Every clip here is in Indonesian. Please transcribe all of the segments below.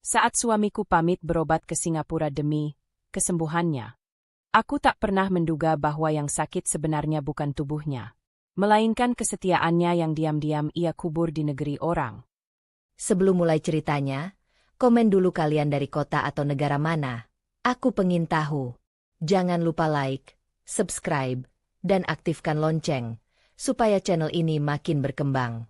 Saat suamiku pamit berobat ke Singapura demi kesembuhannya, aku tak pernah menduga bahwa yang sakit sebenarnya bukan tubuhnya, melainkan kesetiaannya yang diam-diam ia kubur di negeri orang. Sebelum mulai ceritanya, komen dulu kalian dari kota atau negara mana. Aku pengen tahu. Jangan lupa like, subscribe, dan aktifkan lonceng, supaya channel ini makin berkembang.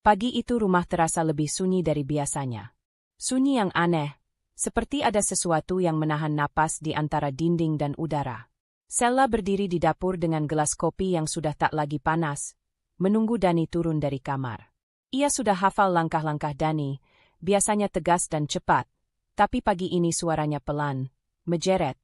Pagi itu rumah terasa lebih sunyi dari biasanya. Sunyi yang aneh, seperti ada sesuatu yang menahan napas di antara dinding dan udara. Sella berdiri di dapur dengan gelas kopi yang sudah tak lagi panas, menunggu Dani turun dari kamar. Ia sudah hafal langkah-langkah Dani, biasanya tegas dan cepat, tapi pagi ini suaranya pelan, menjeret,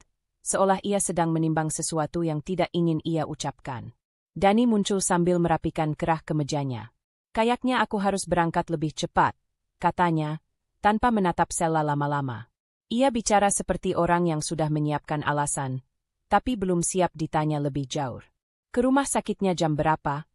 seolah ia sedang menimbang sesuatu yang tidak ingin ia ucapkan. Dani muncul sambil merapikan kerah kemejanya. Kayaknya aku harus berangkat lebih cepat, katanya, tanpa menatap Sella lama-lama. Ia bicara seperti orang yang sudah menyiapkan alasan, tapi belum siap ditanya lebih jauh. Ke rumah sakitnya jam berapa?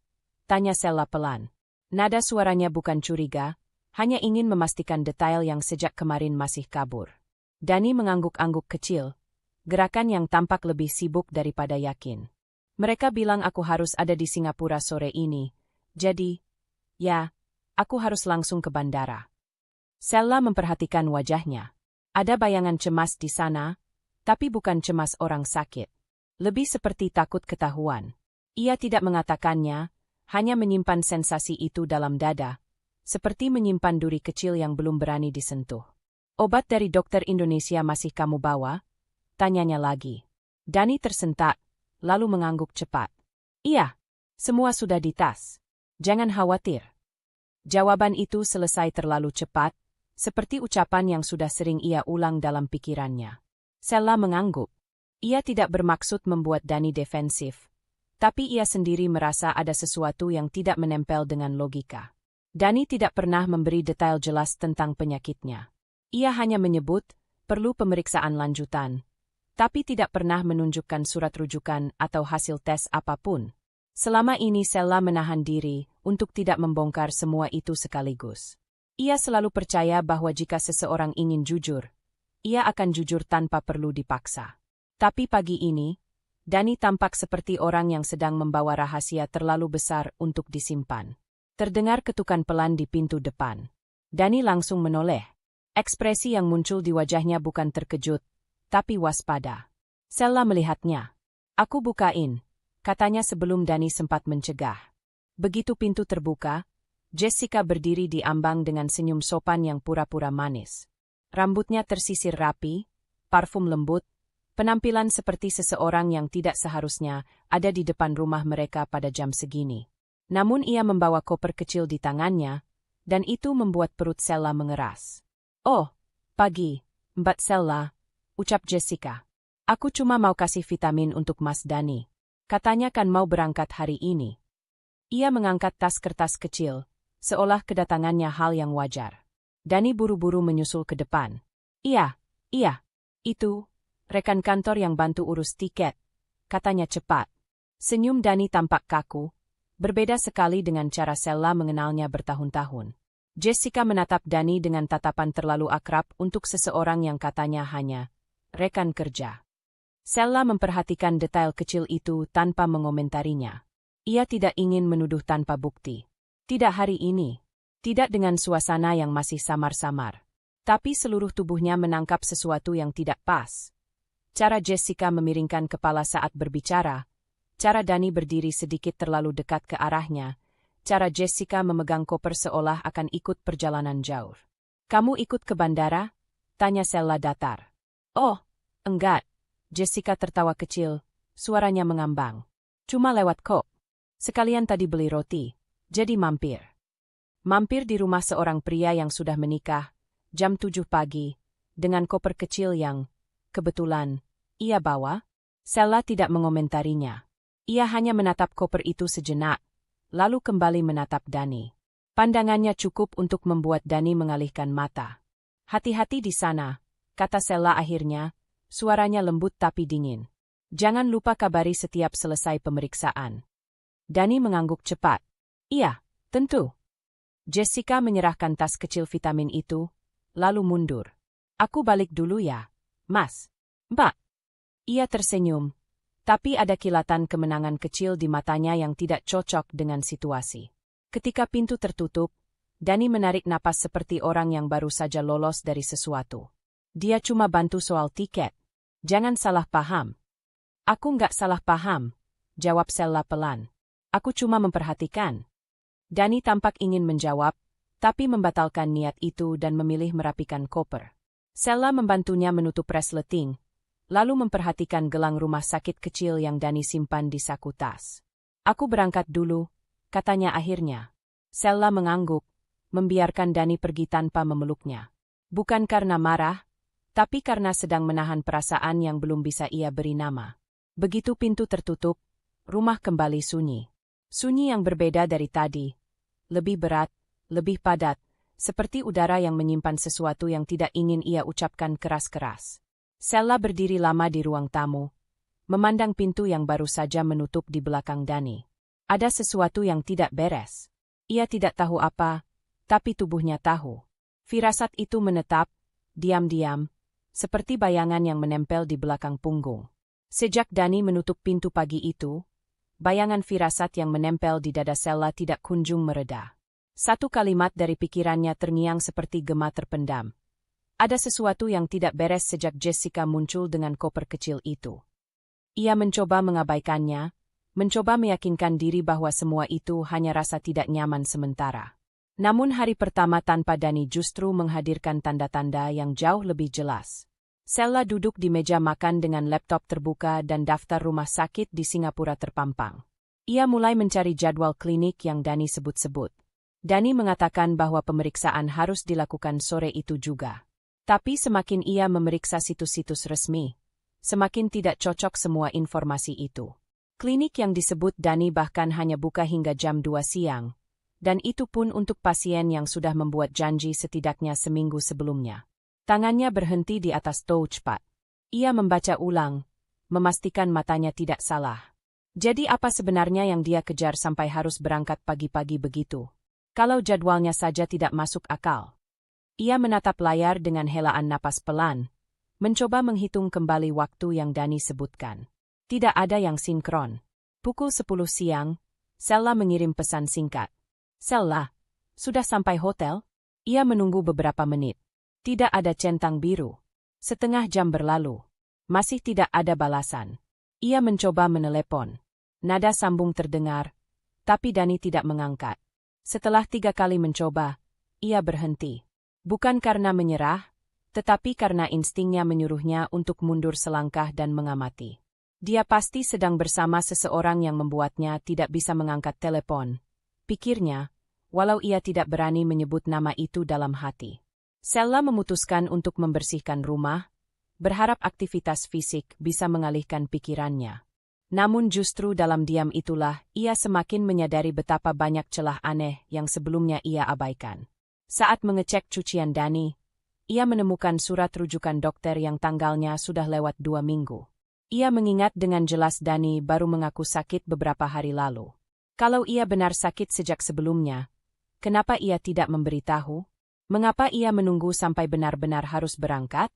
Tanya Sella pelan. Nada suaranya bukan curiga, hanya ingin memastikan detail yang sejak kemarin masih kabur. Dani mengangguk-angguk kecil, gerakan yang tampak lebih sibuk daripada yakin. Mereka bilang aku harus ada di Singapura sore ini, jadi, ya, aku harus langsung ke bandara. Sella memperhatikan wajahnya. Ada bayangan cemas di sana, tapi bukan cemas orang sakit. Lebih seperti takut ketahuan. Ia tidak mengatakannya, hanya menyimpan sensasi itu dalam dada, seperti menyimpan duri kecil yang belum berani disentuh. Obat dari dokter Indonesia masih kamu bawa? Tanyanya lagi. Dani tersentak, lalu mengangguk cepat. Iya, semua sudah di tas. Jangan khawatir. Jawaban itu selesai terlalu cepat, seperti ucapan yang sudah sering ia ulang dalam pikirannya. Sella mengangguk. Ia tidak bermaksud membuat Dani defensif, tapi ia sendiri merasa ada sesuatu yang tidak menempel dengan logika. Dani tidak pernah memberi detail jelas tentang penyakitnya. Ia hanya menyebut, perlu pemeriksaan lanjutan, tapi tidak pernah menunjukkan surat rujukan atau hasil tes apapun. Selama ini Sella menahan diri untuk tidak membongkar semua itu sekaligus. Ia selalu percaya bahwa jika seseorang ingin jujur, ia akan jujur tanpa perlu dipaksa. Tapi pagi ini, Dani tampak seperti orang yang sedang membawa rahasia terlalu besar untuk disimpan. Terdengar ketukan pelan di pintu depan. Dani langsung menoleh. Ekspresi yang muncul di wajahnya bukan terkejut, tapi waspada. Sella melihatnya. Aku bukain, katanya sebelum Dani sempat mencegah. Begitu pintu terbuka, Jessica berdiri di ambang dengan senyum sopan yang pura-pura manis. Rambutnya tersisir rapi, parfum lembut, penampilan seperti seseorang yang tidak seharusnya ada di depan rumah mereka pada jam segini. Namun ia membawa koper kecil di tangannya, dan itu membuat perut Sella mengeras. Oh, pagi, Mbak Sella, ucap Jessica. Aku cuma mau kasih vitamin untuk Mas Dani. Katanya kan mau berangkat hari ini. Ia mengangkat tas kertas kecil, seolah kedatangannya hal yang wajar. Dani buru-buru menyusul ke depan. Iya, itu, rekan kantor yang bantu urus tiket, katanya cepat. Senyum Dani tampak kaku, berbeda sekali dengan cara Sella mengenalnya bertahun-tahun. Jessica menatap Dani dengan tatapan terlalu akrab untuk seseorang yang katanya hanya rekan kerja. Sella memperhatikan detail kecil itu tanpa mengomentarinya. Ia tidak ingin menuduh tanpa bukti. Tidak hari ini. Tidak dengan suasana yang masih samar-samar. Tapi seluruh tubuhnya menangkap sesuatu yang tidak pas. Cara Jessica memiringkan kepala saat berbicara, cara Dani berdiri sedikit terlalu dekat ke arahnya, cara Jessica memegang koper seolah akan ikut perjalanan jauh. Kamu ikut ke bandara? Tanya Sella datar. Oh, enggak. Jessica tertawa kecil, suaranya mengambang. Cuma lewat kok. Sekalian tadi beli roti. Jadi mampir. Mampir di rumah seorang pria yang sudah menikah, jam 7 pagi, dengan koper kecil yang, kebetulan, ia bawa. Sella tidak mengomentarinya. Ia hanya menatap koper itu sejenak, lalu kembali menatap Dani. Pandangannya cukup untuk membuat Dani mengalihkan mata. Hati-hati di sana, kata Sella akhirnya, suaranya lembut tapi dingin. Jangan lupa kabari setiap selesai pemeriksaan. Dani mengangguk cepat. Iya, tentu. Jessica menyerahkan tas kecil vitamin itu, lalu mundur. Aku balik dulu ya, Mas. Mbak. Ia tersenyum, tapi ada kilatan kemenangan kecil di matanya yang tidak cocok dengan situasi. Ketika pintu tertutup, Dani menarik napas seperti orang yang baru saja lolos dari sesuatu. Dia cuma bantu soal tiket. Jangan salah paham. Aku nggak salah paham, jawab Sella pelan. Aku cuma memperhatikan. Dani tampak ingin menjawab, tapi membatalkan niat itu dan memilih merapikan koper. Sella membantunya menutup resleting, lalu memperhatikan gelang rumah sakit kecil yang Dani simpan di saku tas. Aku berangkat dulu, katanya akhirnya. Sella mengangguk, membiarkan Dani pergi tanpa memeluknya. Bukan karena marah, tapi karena sedang menahan perasaan yang belum bisa ia beri nama. Begitu pintu tertutup, rumah kembali sunyi. Sunyi yang berbeda dari tadi. Lebih berat, lebih padat, seperti udara yang menyimpan sesuatu yang tidak ingin ia ucapkan keras-keras. Sella berdiri lama di ruang tamu, memandang pintu yang baru saja menutup di belakang Dani. Ada sesuatu yang tidak beres. Ia tidak tahu apa, tapi tubuhnya tahu. Firasat itu menetap, diam-diam, seperti bayangan yang menempel di belakang punggung. Sejak Dani menutup pintu pagi itu, bayangan firasat yang menempel di dada Sella tidak kunjung mereda. Satu kalimat dari pikirannya terngiang seperti gema terpendam. Ada sesuatu yang tidak beres sejak Jessica muncul dengan koper kecil itu. Ia mencoba mengabaikannya, mencoba meyakinkan diri bahwa semua itu hanya rasa tidak nyaman sementara. Namun hari pertama tanpa Dani justru menghadirkan tanda-tanda yang jauh lebih jelas. Sella duduk di meja makan dengan laptop terbuka dan daftar rumah sakit di Singapura terpampang. Ia mulai mencari jadwal klinik yang Dani sebut-sebut. Dani mengatakan bahwa pemeriksaan harus dilakukan sore itu juga. Tapi semakin ia memeriksa situs-situs resmi, semakin tidak cocok semua informasi itu. Klinik yang disebut Dani bahkan hanya buka hingga jam 2 siang, dan itu pun untuk pasien yang sudah membuat janji setidaknya seminggu sebelumnya. Tangannya berhenti di atas touchpad. Ia membaca ulang, memastikan matanya tidak salah. Jadi apa sebenarnya yang dia kejar sampai harus berangkat pagi-pagi begitu? Kalau jadwalnya saja tidak masuk akal. Ia menatap layar dengan helaan napas pelan, mencoba menghitung kembali waktu yang Dani sebutkan. Tidak ada yang sinkron. Pukul 10 siang, Sella mengirim pesan singkat. Sella, sudah sampai hotel? Ia menunggu beberapa menit. Tidak ada centang biru. Setengah jam berlalu. Masih tidak ada balasan. Ia mencoba menelepon. Nada sambung terdengar, tapi Dani tidak mengangkat. Setelah 3 kali mencoba, ia berhenti. Bukan karena menyerah, tetapi karena instingnya menyuruhnya untuk mundur selangkah dan mengamati. Dia pasti sedang bersama seseorang yang membuatnya tidak bisa mengangkat telepon. Pikirnya, walau ia tidak berani menyebut nama itu dalam hati. Sella memutuskan untuk membersihkan rumah, berharap aktivitas fisik bisa mengalihkan pikirannya. Namun justru dalam diam itulah ia semakin menyadari betapa banyak celah aneh yang sebelumnya ia abaikan. Saat mengecek cucian Dani, ia menemukan surat rujukan dokter yang tanggalnya sudah lewat 2 minggu. Ia mengingat dengan jelas Dani baru mengaku sakit beberapa hari lalu. Kalau ia benar sakit sejak sebelumnya, kenapa ia tidak memberitahu? Mengapa ia menunggu sampai benar-benar harus berangkat?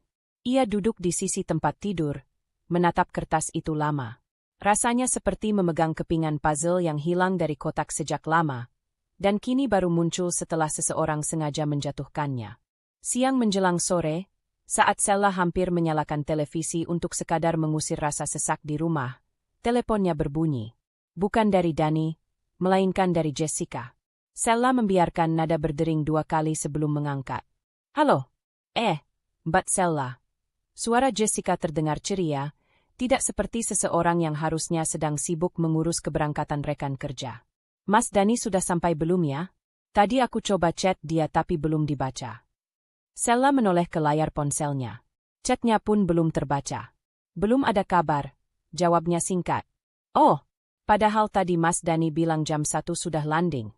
Ia duduk di sisi tempat tidur, menatap kertas itu lama. Rasanya seperti memegang kepingan puzzle yang hilang dari kotak sejak lama, dan kini baru muncul setelah seseorang sengaja menjatuhkannya. Siang menjelang sore, saat Sella hampir menyalakan televisi untuk sekadar mengusir rasa sesak di rumah, teleponnya berbunyi. Bukan dari Dani, melainkan dari Jessica. Sella membiarkan nada berdering 2 kali sebelum mengangkat. Halo? Mbak Sella. Suara Jessica terdengar ceria, tidak seperti seseorang yang harusnya sedang sibuk mengurus keberangkatan rekan kerja. Mas Dani sudah sampai belum ya? Tadi aku coba chat dia tapi belum dibaca. Sella menoleh ke layar ponselnya. Chatnya pun belum terbaca. Belum ada kabar, jawabnya singkat. Oh, padahal tadi Mas Dani bilang jam 1 sudah landing.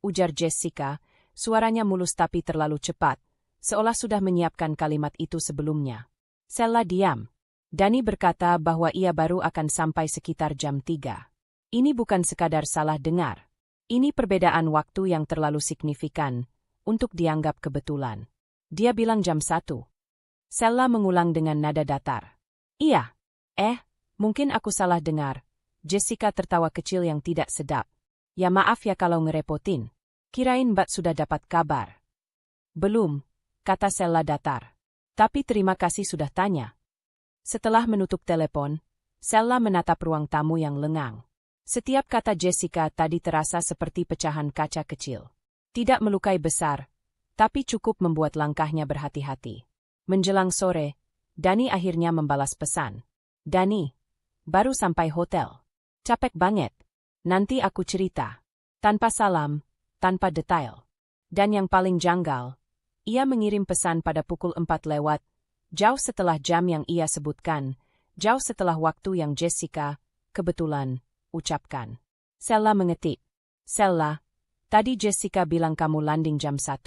Ujar Jessica, suaranya mulus tapi terlalu cepat, seolah sudah menyiapkan kalimat itu sebelumnya. Sella diam. Dani berkata bahwa ia baru akan sampai sekitar jam 3. Ini bukan sekadar salah dengar. Ini perbedaan waktu yang terlalu signifikan untuk dianggap kebetulan. Dia bilang jam 1. Sella mengulang dengan nada datar. Iya. Mungkin aku salah dengar. Jessica tertawa kecil yang tidak sedap. Ya maaf ya kalau ngerepotin. Kirain Mbak sudah dapat kabar. Belum, kata Sella datar. Tapi terima kasih sudah tanya. Setelah menutup telepon, Sella menatap ruang tamu yang lengang. Setiap kata Jessica tadi terasa seperti pecahan kaca kecil. Tidak melukai besar, tapi cukup membuat langkahnya berhati-hati. Menjelang sore, Dani akhirnya membalas pesan. Dani, baru sampai hotel. Capek banget. Nanti aku cerita. Tanpa salam, tanpa detail. Dan yang paling janggal, ia mengirim pesan pada pukul 4 lewat, jauh setelah jam yang ia sebutkan, jauh setelah waktu yang Jessica, kebetulan, ucapkan. Sella mengetik. Sella, tadi Jessica bilang kamu landing jam 1.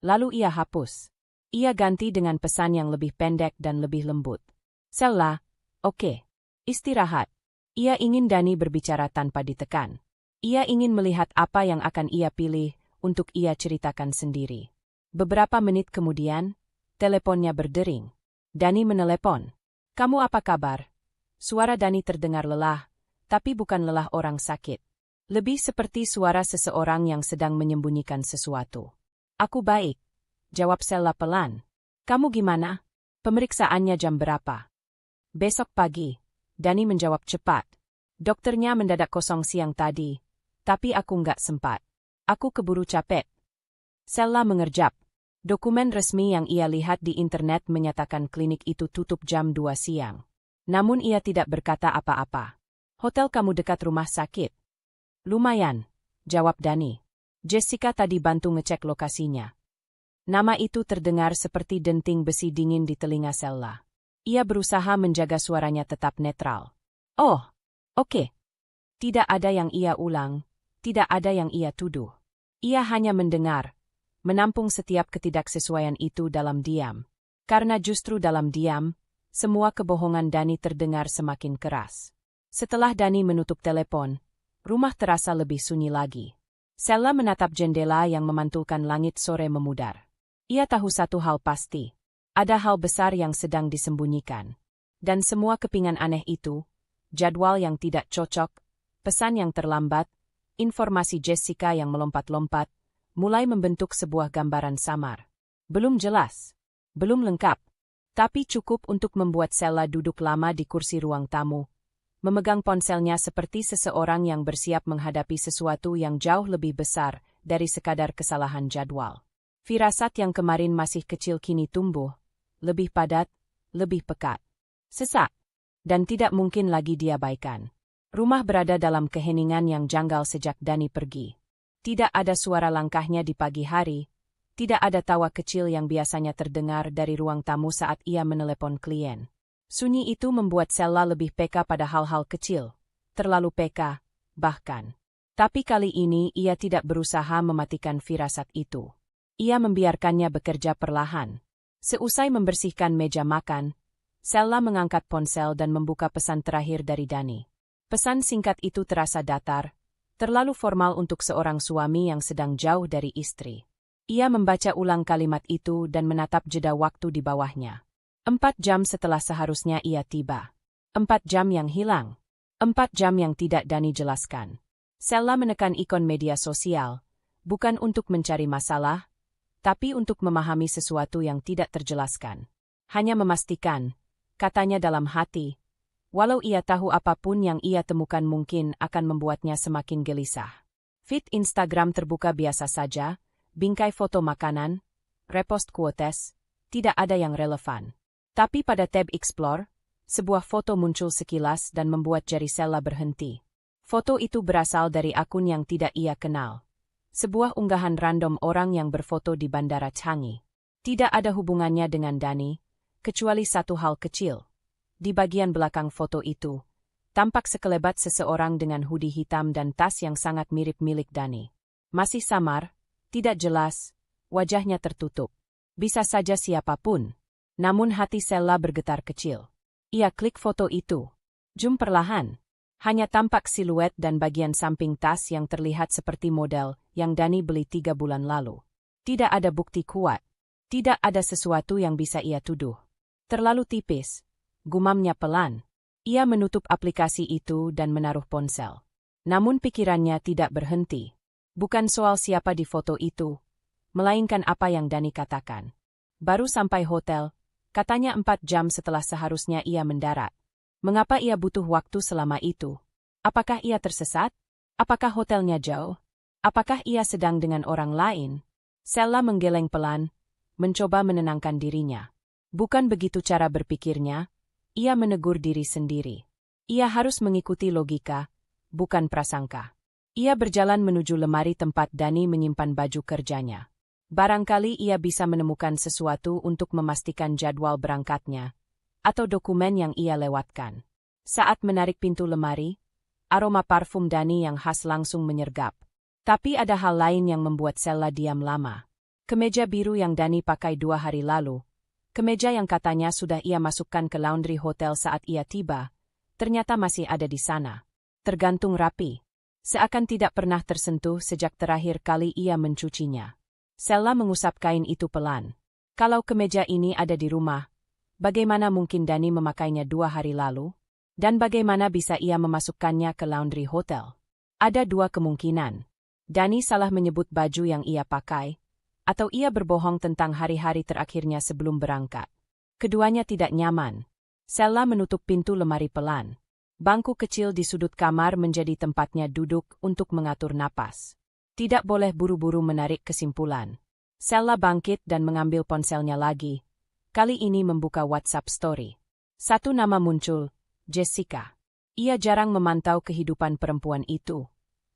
Lalu ia hapus. Ia ganti dengan pesan yang lebih pendek dan lebih lembut. Sella, oke. Istirahat. Ia ingin Dani berbicara tanpa ditekan. Ia ingin melihat apa yang akan ia pilih untuk ia ceritakan sendiri. Beberapa menit kemudian, teleponnya berdering. Dani menelepon. Kamu apa kabar? Suara Dani terdengar lelah, tapi bukan lelah orang sakit. Lebih seperti suara seseorang yang sedang menyembunyikan sesuatu. Aku baik, jawab Sella pelan. Kamu gimana? Pemeriksaannya jam berapa? Besok pagi, Dani menjawab cepat. Dokternya mendadak kosong siang tadi, tapi aku nggak sempat. Aku keburu capek. Sella mengerjap. Dokumen resmi yang ia lihat di internet menyatakan klinik itu tutup jam 2 siang. Namun ia tidak berkata apa-apa. Hotel kamu dekat rumah sakit? Lumayan, jawab Dani. Jessica tadi bantu ngecek lokasinya. Nama itu terdengar seperti denting besi dingin di telinga Sella. Ia berusaha menjaga suaranya tetap netral. Oh, oke. Tidak ada yang ia ulang, tidak ada yang ia tuduh. Ia hanya mendengar, menampung setiap ketidaksesuaian itu dalam diam. Karena justru dalam diam, semua kebohongan Dani terdengar semakin keras. Setelah Dani menutup telepon, rumah terasa lebih sunyi lagi. Sella menatap jendela yang memantulkan langit sore memudar. Ia tahu satu hal pasti. Ada hal besar yang sedang disembunyikan. Dan semua kepingan aneh itu, jadwal yang tidak cocok, pesan yang terlambat, informasi Jessica yang melompat-lompat, mulai membentuk sebuah gambaran samar. Belum jelas, belum lengkap, tapi cukup untuk membuat Sella duduk lama di kursi ruang tamu, memegang ponselnya seperti seseorang yang bersiap menghadapi sesuatu yang jauh lebih besar dari sekadar kesalahan jadwal. Firasat yang kemarin masih kecil kini tumbuh, lebih padat, lebih pekat. Sesak, dan tidak mungkin lagi diabaikan. Rumah berada dalam keheningan yang janggal sejak Dani pergi. Tidak ada suara langkahnya di pagi hari, tidak ada tawa kecil yang biasanya terdengar dari ruang tamu saat ia menelepon klien. Sunyi itu membuat Sella lebih peka pada hal-hal kecil, terlalu peka, bahkan. Tapi kali ini ia tidak berusaha mematikan firasat itu. Ia membiarkannya bekerja perlahan. Seusai membersihkan meja makan, Sella mengangkat ponsel dan membuka pesan terakhir dari Dani. Pesan singkat itu terasa datar, terlalu formal untuk seorang suami yang sedang jauh dari istri. Ia membaca ulang kalimat itu dan menatap jeda waktu di bawahnya. 4 jam setelah seharusnya ia tiba. 4 jam yang hilang. 4 jam yang tidak Dani jelaskan. Sella menekan ikon media sosial, bukan untuk mencari masalah, tapi untuk memahami sesuatu yang tidak terjelaskan. Hanya memastikan, katanya dalam hati, walau ia tahu apapun yang ia temukan mungkin akan membuatnya semakin gelisah. Feed Instagram terbuka biasa saja, bingkai foto makanan, repost quotes, tidak ada yang relevan. Tapi pada tab Explore, sebuah foto muncul sekilas dan membuat jari Sella berhenti. Foto itu berasal dari akun yang tidak ia kenal. Sebuah unggahan random orang yang berfoto di Bandara Changi. Tidak ada hubungannya dengan Dani, kecuali satu hal kecil. Di bagian belakang foto itu, tampak sekelebat seseorang dengan hoodie hitam dan tas yang sangat mirip milik Dani. Masih samar, tidak jelas, wajahnya tertutup. Bisa saja siapapun. Namun hati Sella bergetar kecil. Ia klik foto itu. Zoom perlahan. Hanya tampak siluet dan bagian samping tas yang terlihat seperti model yang Dani beli 3 bulan lalu. Tidak ada bukti kuat. Tidak ada sesuatu yang bisa ia tuduh. Terlalu tipis, gumamnya pelan. Ia menutup aplikasi itu dan menaruh ponsel. Namun pikirannya tidak berhenti. Bukan soal siapa di foto itu, melainkan apa yang Dani katakan. Baru sampai hotel, katanya 4 jam setelah seharusnya ia mendarat. Mengapa ia butuh waktu selama itu? Apakah ia tersesat? Apakah hotelnya jauh? Apakah ia sedang dengan orang lain? Sela menggeleng pelan, mencoba menenangkan dirinya. Bukan begitu cara berpikirnya, ia menegur diri sendiri. Ia harus mengikuti logika, bukan prasangka. Ia berjalan menuju lemari tempat Dani menyimpan baju kerjanya. Barangkali ia bisa menemukan sesuatu untuk memastikan jadwal berangkatnya, atau dokumen yang ia lewatkan. Saat menarik pintu lemari, aroma parfum Dani yang khas langsung menyergap. Tapi ada hal lain yang membuat Sela diam lama. Kemeja biru yang Dani pakai 2 hari lalu, kemeja yang katanya sudah ia masukkan ke laundry hotel saat ia tiba, ternyata masih ada di sana. Tergantung rapi. Seakan tidak pernah tersentuh sejak terakhir kali ia mencucinya. Sela mengusap kain itu pelan. Kalau kemeja ini ada di rumah, bagaimana mungkin Dani memakainya 2 hari lalu? Dan bagaimana bisa ia memasukkannya ke laundry hotel? Ada 2 kemungkinan. Dani salah menyebut baju yang ia pakai, atau ia berbohong tentang hari-hari terakhirnya sebelum berangkat. Keduanya tidak nyaman. Sela menutup pintu lemari pelan. Bangku kecil di sudut kamar menjadi tempatnya duduk untuk mengatur napas. Tidak boleh buru-buru menarik kesimpulan. Sela bangkit dan mengambil ponselnya lagi. Kali ini membuka WhatsApp story. 1 nama muncul, Jessica. Ia jarang memantau kehidupan perempuan itu.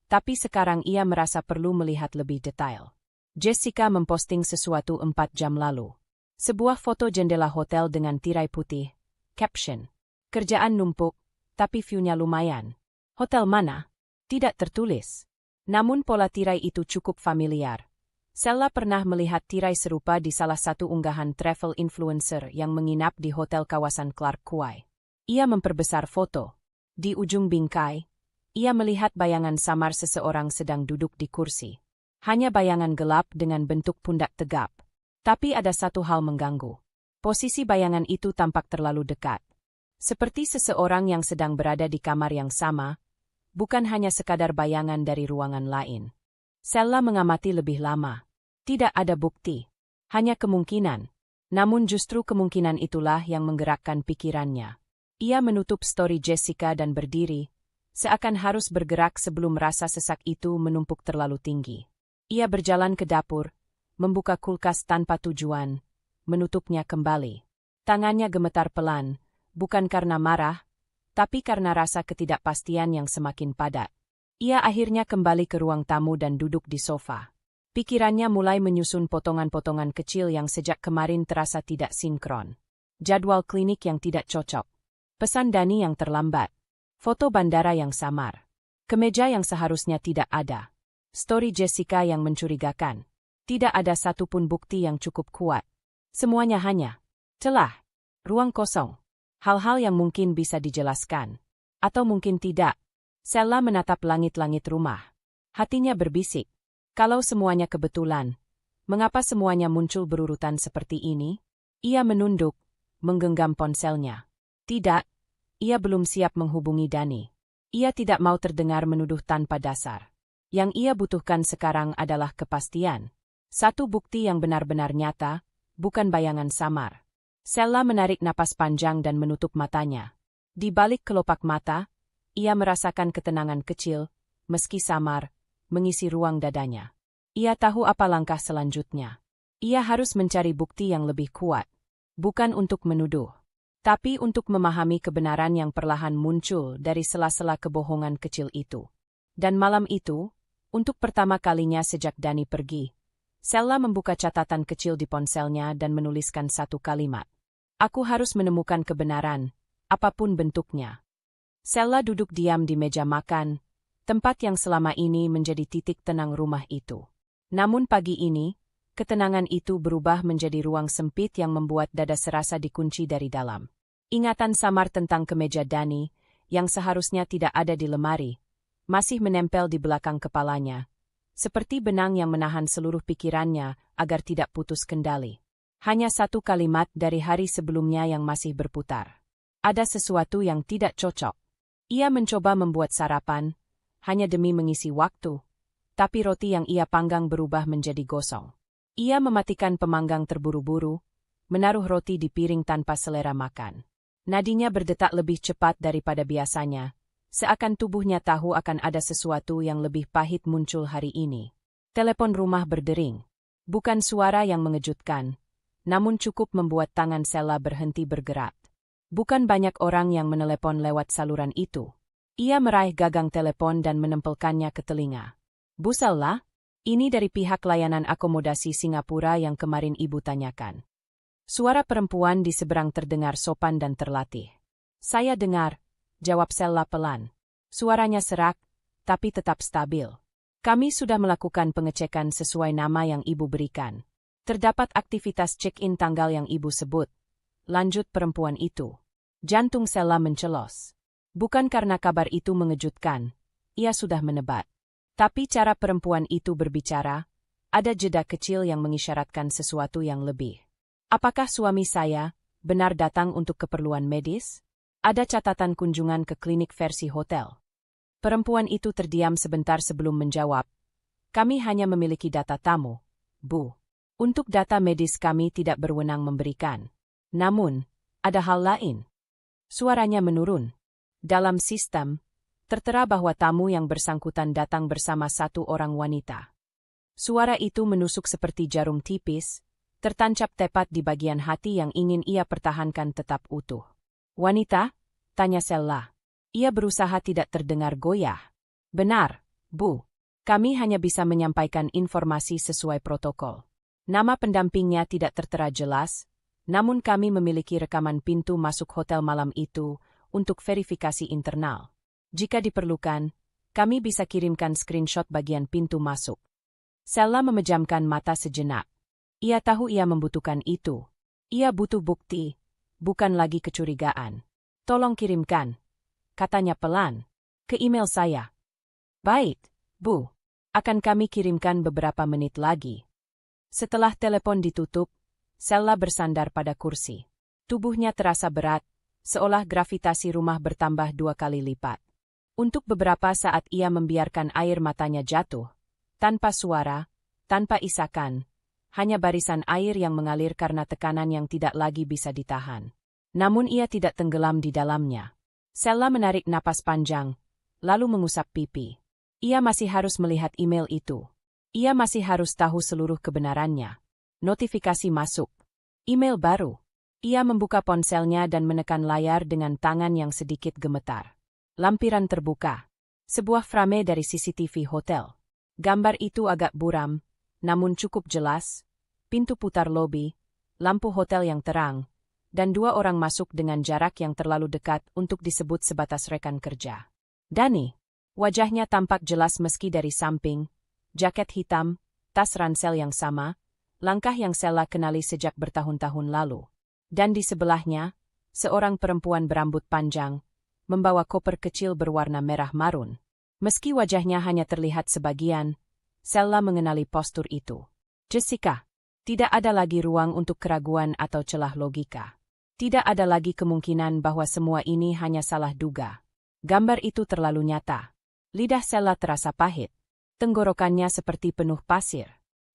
Tapi sekarang ia merasa perlu melihat lebih detail. Jessica memposting sesuatu 4 jam lalu. Sebuah foto jendela hotel dengan tirai putih. Caption. Kerjaan numpuk, tapi view-nya lumayan. Hotel mana? Tidak tertulis. Namun pola tirai itu cukup familiar. Sela pernah melihat tirai serupa di salah satu unggahan travel influencer yang menginap di hotel kawasan Clark Quay. Ia memperbesar foto. Di ujung bingkai, ia melihat bayangan samar seseorang sedang duduk di kursi. Hanya bayangan gelap dengan bentuk pundak tegap. Tapi ada satu hal mengganggu. Posisi bayangan itu tampak terlalu dekat. Seperti seseorang yang sedang berada di kamar yang sama, bukan hanya sekadar bayangan dari ruangan lain. Sela mengamati lebih lama. Tidak ada bukti. Hanya kemungkinan. Namun justru kemungkinan itulah yang menggerakkan pikirannya. Ia menutup story Jessica dan berdiri, seakan harus bergerak sebelum rasa sesak itu menumpuk terlalu tinggi. Ia berjalan ke dapur, membuka kulkas tanpa tujuan, menutupnya kembali. Tangannya gemetar pelan, bukan karena marah, tapi karena rasa ketidakpastian yang semakin padat. Ia akhirnya kembali ke ruang tamu dan duduk di sofa. Pikirannya mulai menyusun potongan-potongan kecil yang sejak kemarin terasa tidak sinkron. Jadwal klinik yang tidak cocok. Pesan Dani yang terlambat. Foto bandara yang samar. Kemeja yang seharusnya tidak ada. Story Jessica yang mencurigakan. Tidak ada satupun bukti yang cukup kuat. Semuanya hanya celah, ruang kosong. Hal-hal yang mungkin bisa dijelaskan. Atau mungkin tidak. Sela menatap langit-langit rumah. Hatinya berbisik. Kalau semuanya kebetulan, mengapa semuanya muncul berurutan seperti ini? Ia menunduk, menggenggam ponselnya. Tidak, ia belum siap menghubungi Dani. Ia tidak mau terdengar menuduh tanpa dasar. Yang ia butuhkan sekarang adalah kepastian. Satu bukti yang benar-benar nyata, bukan bayangan samar. Sela menarik napas panjang dan menutup matanya. Di balik kelopak mata, ia merasakan ketenangan kecil, meski samar, mengisi ruang dadanya. Ia tahu apa langkah selanjutnya. Ia harus mencari bukti yang lebih kuat. Bukan untuk menuduh, tapi untuk memahami kebenaran yang perlahan muncul dari sela-sela kebohongan kecil itu. Dan malam itu, untuk pertama kalinya sejak Dani pergi, Sela membuka catatan kecil di ponselnya dan menuliskan satu kalimat. Aku harus menemukan kebenaran, apapun bentuknya. Sela duduk diam di meja makan, tempat yang selama ini menjadi titik tenang rumah itu. Namun pagi ini, ketenangan itu berubah menjadi ruang sempit yang membuat dada serasa dikunci dari dalam. Ingatan samar tentang kemeja Dani, yang seharusnya tidak ada di lemari, masih menempel di belakang kepalanya, seperti benang yang menahan seluruh pikirannya agar tidak putus kendali. Hanya satu kalimat dari hari sebelumnya yang masih berputar. Ada sesuatu yang tidak cocok. Ia mencoba membuat sarapan, hanya demi mengisi waktu, tapi roti yang ia panggang berubah menjadi gosong. Ia mematikan pemanggang terburu-buru, menaruh roti di piring tanpa selera makan. Nadinya berdetak lebih cepat daripada biasanya, seakan tubuhnya tahu akan ada sesuatu yang lebih pahit muncul hari ini. Telepon rumah berdering. Bukan suara yang mengejutkan, namun cukup membuat tangan Sela berhenti bergerak. Bukan banyak orang yang menelepon lewat saluran itu. Ia meraih gagang telepon dan menempelkannya ke telinga. Bu Sela, ini dari pihak layanan akomodasi Singapura yang kemarin ibu tanyakan. Suara perempuan di seberang terdengar sopan dan terlatih. Saya dengar, jawab Sela pelan. Suaranya serak, tapi tetap stabil. Kami sudah melakukan pengecekan sesuai nama yang ibu berikan. Terdapat aktivitas check-in tanggal yang ibu sebut. Lanjut perempuan itu. Jantung Sela mencelos. Bukan karena kabar itu mengejutkan, ia sudah menebak. Tapi cara perempuan itu berbicara, ada jeda kecil yang mengisyaratkan sesuatu yang lebih. Apakah suami saya benar datang untuk keperluan medis? Ada catatan kunjungan ke klinik versi hotel. Perempuan itu terdiam sebentar sebelum menjawab. Kami hanya memiliki data tamu, Bu. Untuk data medis kami tidak berwenang memberikan. Namun, ada hal lain. Suaranya menurun. Dalam sistem, tertera bahwa tamu yang bersangkutan datang bersama satu orang wanita. Suara itu menusuk seperti jarum tipis, tertancap tepat di bagian hati yang ingin ia pertahankan tetap utuh. Wanita? Tanya Sela. Ia berusaha tidak terdengar goyah. Benar, Bu. Kami hanya bisa menyampaikan informasi sesuai protokol. Nama pendampingnya tidak tertera jelas, namun kami memiliki rekaman pintu masuk hotel malam itu untuk verifikasi internal. Jika diperlukan, kami bisa kirimkan screenshot bagian pintu masuk. Sela memejamkan mata sejenak. Ia tahu ia membutuhkan itu. Ia butuh bukti, bukan lagi kecurigaan. Tolong kirimkan, katanya pelan, ke email saya. Baik, Bu. Akan kami kirimkan beberapa menit lagi. Setelah telepon ditutup, Sela bersandar pada kursi. Tubuhnya terasa berat, seolah gravitasi rumah bertambah 2 kali lipat. Untuk beberapa saat ia membiarkan air matanya jatuh, tanpa suara, tanpa isakan, hanya barisan air yang mengalir karena tekanan yang tidak lagi bisa ditahan. Namun ia tidak tenggelam di dalamnya. Sela menarik napas panjang, lalu mengusap pipi. Ia masih harus melihat email itu. Ia masih harus tahu seluruh kebenarannya. Notifikasi masuk. Email baru. Ia membuka ponselnya dan menekan layar dengan tangan yang sedikit gemetar. Lampiran terbuka. Sebuah frame dari CCTV hotel. Gambar itu agak buram, namun cukup jelas. Pintu putar lobi, lampu hotel yang terang, dan 2 orang masuk dengan jarak yang terlalu dekat untuk disebut sebatas rekan kerja. Dani. Wajahnya tampak jelas meski dari samping. Jaket hitam, tas ransel yang sama, langkah yang Sela kenali sejak bertahun-tahun lalu. Dan di sebelahnya, seorang perempuan berambut panjang, membawa koper kecil berwarna merah marun. Meski wajahnya hanya terlihat sebagian, Sela mengenali postur itu. Jessica. Tidak ada lagi ruang untuk keraguan atau celah logika. Tidak ada lagi kemungkinan bahwa semua ini hanya salah duga. Gambar itu terlalu nyata. Lidah Sela terasa pahit. Tenggorokannya seperti penuh pasir.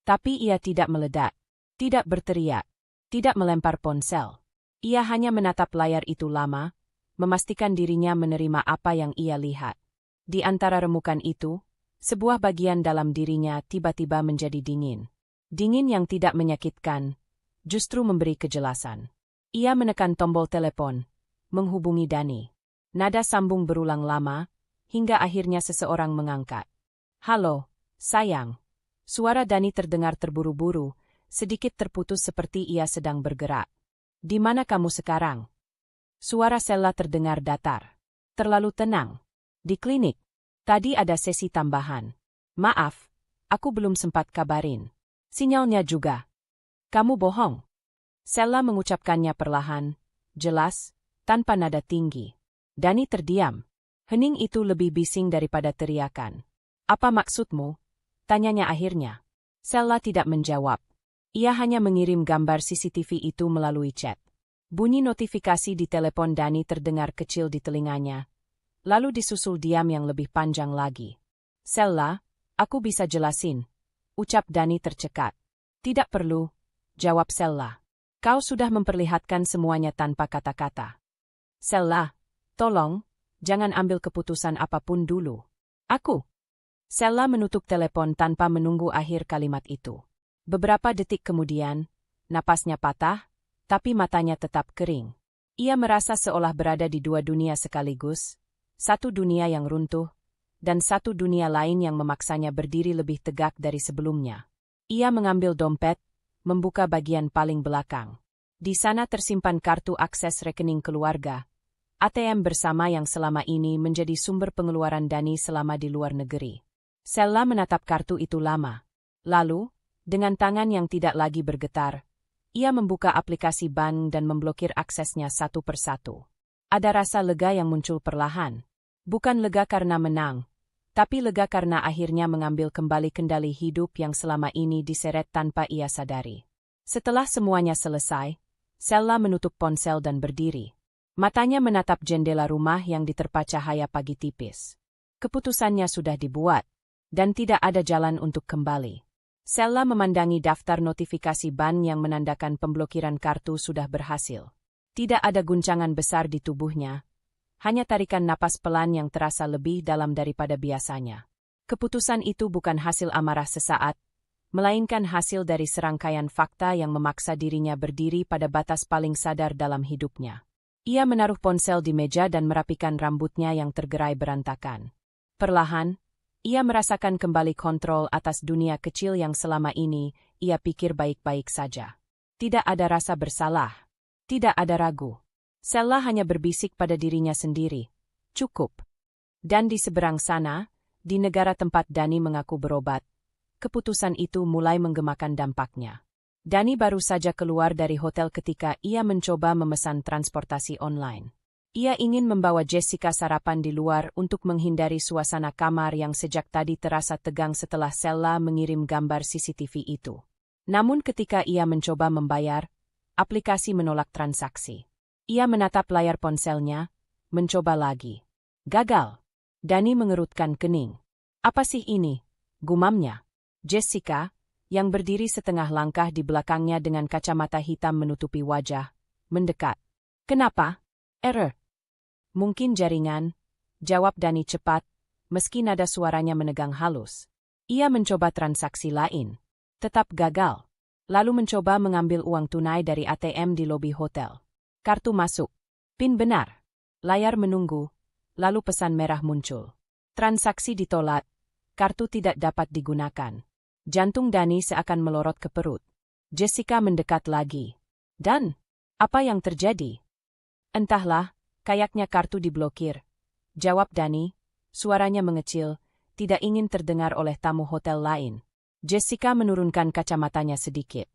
Tapi ia tidak meledak, tidak berteriak, tidak melempar ponsel. Ia hanya menatap layar itu lama, memastikan dirinya menerima apa yang ia lihat. Di antara remukan itu, sebuah bagian dalam dirinya tiba-tiba menjadi dingin. Dingin yang tidak menyakitkan, justru memberi kejelasan. Ia menekan tombol telepon, menghubungi Dani. Nada sambung berulang lama, hingga akhirnya seseorang mengangkat. Halo, sayang. Suara Dani terdengar terburu-buru, sedikit terputus seperti ia sedang bergerak. Di mana kamu sekarang? Suara Sela terdengar datar. Terlalu tenang. Di klinik. Tadi ada sesi tambahan. Maaf, aku belum sempat kabarin. Sinyalnya juga. Kamu bohong. Sela mengucapkannya perlahan, jelas, tanpa nada tinggi. Dani terdiam. Hening itu lebih bising daripada teriakan. Apa maksudmu? Tanyanya akhirnya. Sela tidak menjawab. Ia hanya mengirim gambar CCTV itu melalui chat. Bunyi notifikasi di telepon Dani terdengar kecil di telinganya. Lalu disusul diam yang lebih panjang lagi. "Sella, aku bisa jelasin," ucap Dani tercekat. "Tidak perlu," jawab Sella. "Kau sudah memperlihatkan semuanya tanpa kata-kata." "Sella, tolong, jangan ambil keputusan apapun dulu." "Aku." Sella menutup telepon tanpa menunggu akhir kalimat itu. Beberapa detik kemudian, napasnya patah, tapi matanya tetap kering. Ia merasa seolah berada di dua dunia sekaligus, satu dunia yang runtuh, dan satu dunia lain yang memaksanya berdiri lebih tegak dari sebelumnya. Ia mengambil dompet, membuka bagian paling belakang. Di sana tersimpan kartu akses rekening keluarga, ATM bersama yang selama ini menjadi sumber pengeluaran Dani selama di luar negeri. Sella menatap kartu itu lama. Lalu, dengan tangan yang tidak lagi bergetar, ia membuka aplikasi bank dan memblokir aksesnya satu persatu. Ada rasa lega yang muncul perlahan. Bukan lega karena menang, tapi lega karena akhirnya mengambil kembali kendali hidup yang selama ini diseret tanpa ia sadari. Setelah semuanya selesai, Sella menutup ponsel dan berdiri. Matanya menatap jendela rumah yang diterpa cahaya pagi tipis. Keputusannya sudah dibuat, dan tidak ada jalan untuk kembali. Sella memandangi daftar notifikasi bank yang menandakan pemblokiran kartu sudah berhasil. Tidak ada guncangan besar di tubuhnya, hanya tarikan napas pelan yang terasa lebih dalam daripada biasanya. Keputusan itu bukan hasil amarah sesaat, melainkan hasil dari serangkaian fakta yang memaksa dirinya berdiri pada batas paling sadar dalam hidupnya. Ia menaruh ponsel di meja dan merapikan rambutnya yang tergerai berantakan. Perlahan, ia merasakan kembali kontrol atas dunia kecil yang selama ini ia pikir baik-baik saja. Tidak ada rasa bersalah, tidak ada ragu. Sella hanya berbisik pada dirinya sendiri, "Cukup." Dan di seberang sana, di negara tempat Dani mengaku berobat, keputusan itu mulai menggemakan dampaknya. Dani baru saja keluar dari hotel ketika ia mencoba memesan transportasi online. Ia ingin membawa Jessica sarapan di luar untuk menghindari suasana kamar yang sejak tadi terasa tegang setelah Sella mengirim gambar CCTV itu. Namun ketika ia mencoba membayar, aplikasi menolak transaksi. Ia menatap layar ponselnya, mencoba lagi. Gagal. Dani mengerutkan kening. "Apa sih ini?" gumamnya. Jessica, yang berdiri setengah langkah di belakangnya dengan kacamata hitam menutupi wajah, mendekat. "Kenapa?" "Error." "Mungkin jaringan," jawab Dani cepat, meski nada suaranya menegang halus. Ia mencoba transaksi lain. Tetap gagal. Lalu mencoba mengambil uang tunai dari ATM di lobi hotel. Kartu masuk. PIN benar. Layar menunggu. Lalu pesan merah muncul. Transaksi ditolak. Kartu tidak dapat digunakan. Jantung Dani seakan melorot ke perut. Jessica mendekat lagi. "Dan, apa yang terjadi?" "Entahlah, kayaknya kartu diblokir," jawab Dani, suaranya mengecil, tidak ingin terdengar oleh tamu hotel lain. Jessica menurunkan kacamatanya sedikit.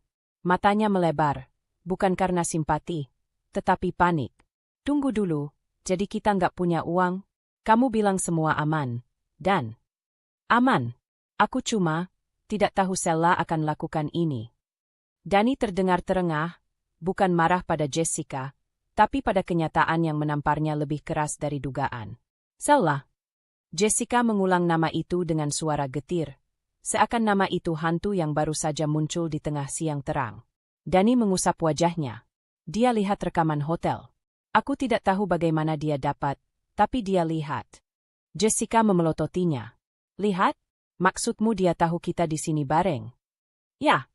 Matanya melebar, bukan karena simpati, tetapi panik. "Tunggu dulu, jadi kita nggak punya uang? Kamu bilang semua aman, dan..." "Aman. Aku cuma tidak tahu Sella akan lakukan ini." Dani terdengar terengah, bukan marah pada Jessica, tapi pada kenyataan yang menamparnya lebih keras dari dugaan. "Sella." Jessica mengulang nama itu dengan suara getir, seakan nama itu hantu yang baru saja muncul di tengah siang terang. Dani mengusap wajahnya. Dia lihat rekaman hotel. "Aku tidak tahu bagaimana dia dapat, tapi dia lihat." Jessica memelototinya. "Lihat? Maksudmu dia tahu kita di sini bareng?" "Ya."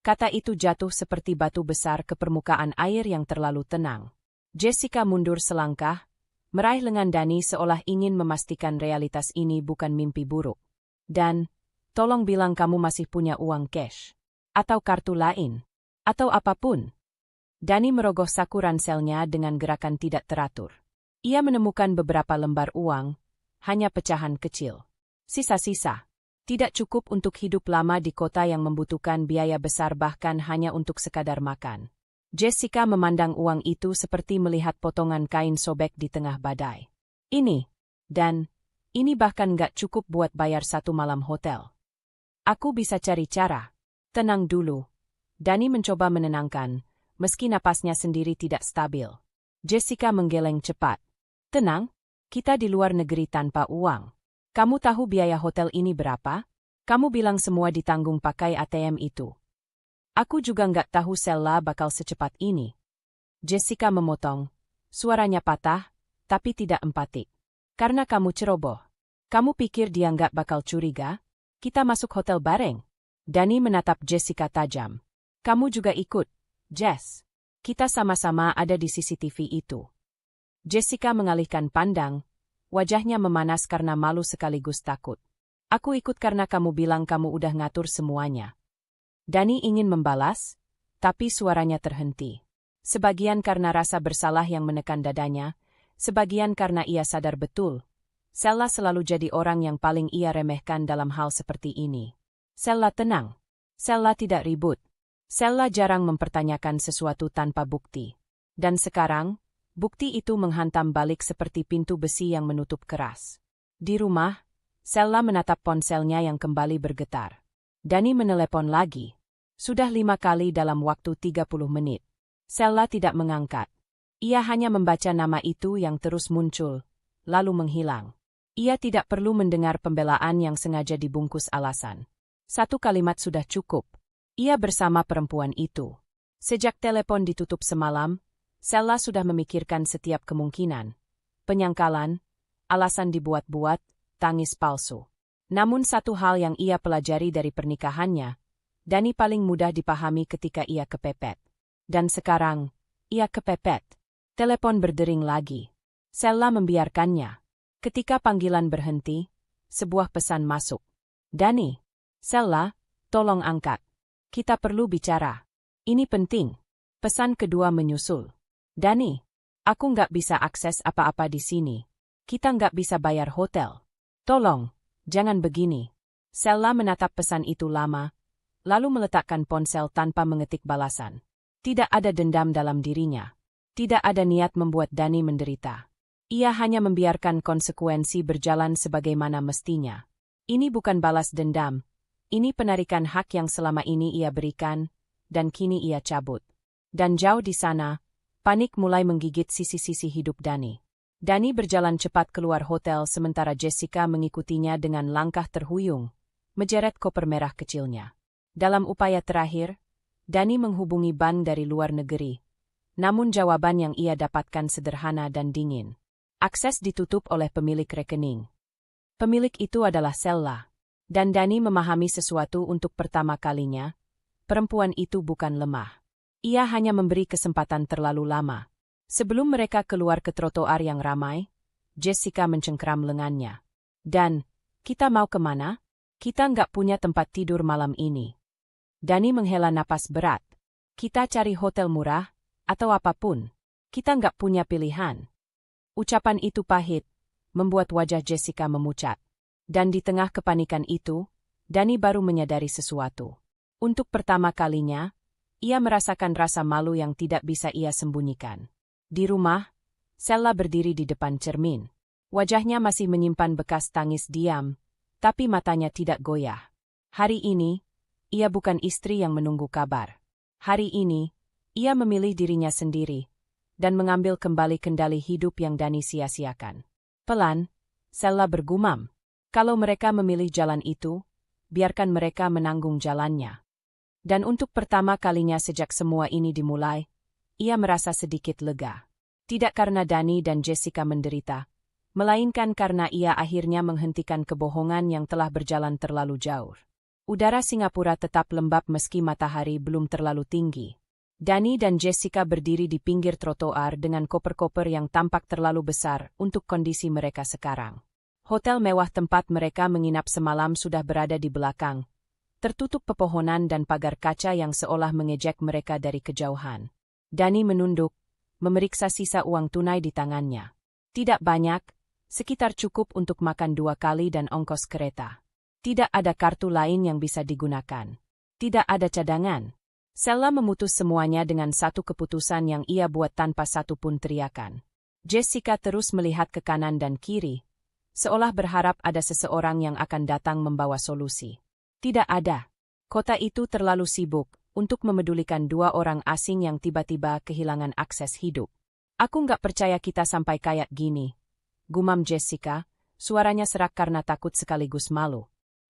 Kata itu jatuh seperti batu besar ke permukaan air yang terlalu tenang. Jessica mundur selangkah, meraih lengan Dani seolah ingin memastikan realitas ini bukan mimpi buruk. "Dan, tolong bilang kamu masih punya uang cash. Atau kartu lain. Atau apapun." Dani merogoh saku ranselnya dengan gerakan tidak teratur. Ia menemukan beberapa lembar uang, hanya pecahan kecil. Sisa-sisa. Tidak cukup untuk hidup lama di kota yang membutuhkan biaya besar bahkan hanya untuk sekadar makan. Jessica memandang uang itu seperti melihat potongan kain sobek di tengah badai. "Ini bahkan nggak cukup buat bayar satu malam hotel. Aku bisa cari cara." "Tenang dulu." Dani mencoba menenangkan, meski napasnya sendiri tidak stabil. Jessica menggeleng cepat. Tenang, kita di luar negeri tanpa uang. Kamu tahu biaya hotel ini berapa? Kamu bilang semua ditanggung pakai ATM itu. Aku juga nggak tahu Sella bakal secepat ini. Jessica memotong. Suaranya patah, tapi tidak empatik. Karena kamu ceroboh. Kamu pikir dia nggak bakal curiga? Kita masuk hotel bareng. Dani menatap Jessica tajam. Kamu juga ikut, Jess. Kita sama-sama ada di CCTV itu. Jessica mengalihkan pandang. Wajahnya memanas karena malu sekaligus takut. Aku ikut karena kamu bilang kamu udah ngatur semuanya. Dani ingin membalas, tapi suaranya terhenti. Sebagian karena rasa bersalah yang menekan dadanya, sebagian karena ia sadar betul. Sella selalu jadi orang yang paling ia remehkan dalam hal seperti ini. Sella tenang. Sella tidak ribut. Sella jarang mempertanyakan sesuatu tanpa bukti. Dan sekarang, bukti itu menghantam balik seperti pintu besi yang menutup keras. Di rumah, Sella menatap ponselnya yang kembali bergetar. Dani menelepon lagi. Sudah 5 kali dalam waktu 30 menit. Sella tidak mengangkat. Ia hanya membaca nama itu yang terus muncul, lalu menghilang. Ia tidak perlu mendengar pembelaan yang sengaja dibungkus alasan. 1 kalimat sudah cukup. Ia bersama perempuan itu. Sejak telepon ditutup semalam, Sella sudah memikirkan setiap kemungkinan. Penyangkalan, alasan dibuat-buat, tangis palsu. Namun satu hal yang ia pelajari dari pernikahannya, Dani paling mudah dipahami ketika ia kepepet. Dan sekarang, ia kepepet. Telepon berdering lagi. Sella membiarkannya. Ketika panggilan berhenti, sebuah pesan masuk. Dani. Sella, tolong angkat. Kita perlu bicara. Ini penting. Pesan kedua menyusul. Dani, aku nggak bisa akses apa-apa di sini. Kita nggak bisa bayar hotel. Tolong, jangan begini. Sella menatap pesan itu lama, lalu meletakkan ponsel tanpa mengetik balasan. Tidak ada dendam dalam dirinya. Tidak ada niat membuat Dani menderita. Ia hanya membiarkan konsekuensi berjalan sebagaimana mestinya. Ini bukan balas dendam. Ini penarikan hak yang selama ini ia berikan, dan kini ia cabut. Dan jauh di sana, panik mulai menggigit sisi-sisi hidup Dani. Dani berjalan cepat keluar hotel sementara Jessica mengikutinya dengan langkah terhuyung, menjeret koper merah kecilnya. Dalam upaya terakhir, Dani menghubungi bank dari luar negeri. Namun jawaban yang ia dapatkan sederhana dan dingin. Akses ditutup oleh pemilik rekening. Pemilik itu adalah Sella. Dan Dani memahami sesuatu untuk pertama kalinya. Perempuan itu bukan lemah. Ia hanya memberi kesempatan terlalu lama. Sebelum mereka keluar ke trotoar yang ramai, Jessica mencengkeram lengannya. Dan, kita mau kemana? Kita nggak punya tempat tidur malam ini. Dani menghela napas berat. Kita cari hotel murah, atau apapun. Kita nggak punya pilihan. Ucapan itu pahit, membuat wajah Jessica memucat. Dan di tengah kepanikan itu, Dani baru menyadari sesuatu. Untuk pertama kalinya, ia merasakan rasa malu yang tidak bisa ia sembunyikan. Di rumah, Sella berdiri di depan cermin. Wajahnya masih menyimpan bekas tangis diam, tapi matanya tidak goyah. Hari ini, ia bukan istri yang menunggu kabar. Hari ini, ia memilih dirinya sendiri, dan mengambil kembali kendali hidup yang Dani sia-siakan. Pelan, Sella bergumam. Kalau mereka memilih jalan itu, biarkan mereka menanggung jalannya. Dan untuk pertama kalinya sejak semua ini dimulai, ia merasa sedikit lega. Tidak karena Dani dan Jessica menderita, melainkan karena ia akhirnya menghentikan kebohongan yang telah berjalan terlalu jauh. Udara Singapura tetap lembab meski matahari belum terlalu tinggi. Dani dan Jessica berdiri di pinggir trotoar dengan koper-koper yang tampak terlalu besar untuk kondisi mereka sekarang. Hotel mewah tempat mereka menginap semalam sudah berada di belakang, tertutup pepohonan dan pagar kaca yang seolah mengejek mereka dari kejauhan. Dani menunduk, memeriksa sisa uang tunai di tangannya. Tidak banyak, sekitar cukup untuk makan 2 kali dan ongkos kereta. Tidak ada kartu lain yang bisa digunakan. Tidak ada cadangan. Sella memutus semuanya dengan satu keputusan yang ia buat tanpa satu pun teriakan. Jessica terus melihat ke kanan dan kiri, seolah berharap ada seseorang yang akan datang membawa solusi. Tidak ada. Kota itu terlalu sibuk, untuk memedulikan dua orang asing yang tiba-tiba kehilangan akses hidup. Aku nggak percaya kita sampai kayak gini, gumam Jessica, suaranya serak karena takut sekaligus malu.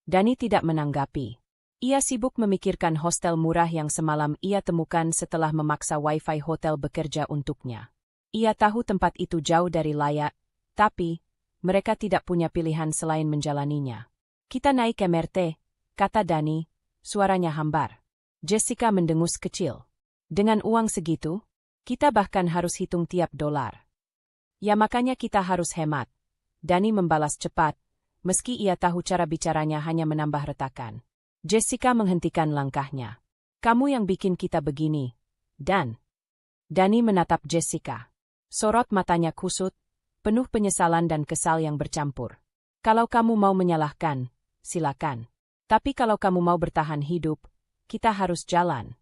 Dani tidak menanggapi. Ia sibuk memikirkan hostel murah yang semalam ia temukan setelah memaksa wifi hotel bekerja untuknya. Ia tahu tempat itu jauh dari layak, tapi mereka tidak punya pilihan selain menjalaninya. Kita naik MRT, kata Dani, suaranya hambar. Jessica mendengus kecil. Dengan uang segitu, kita bahkan harus hitung tiap dolar. Ya makanya kita harus hemat. Dani membalas cepat, meski ia tahu cara bicaranya hanya menambah retakan. Jessica menghentikan langkahnya. Kamu yang bikin kita begini, Dan. Dani menatap Jessica. Sorot matanya kusut, penuh penyesalan dan kesal yang bercampur. Kalau kamu mau menyalahkan, silakan. Tapi kalau kamu mau bertahan hidup, kita harus jalan.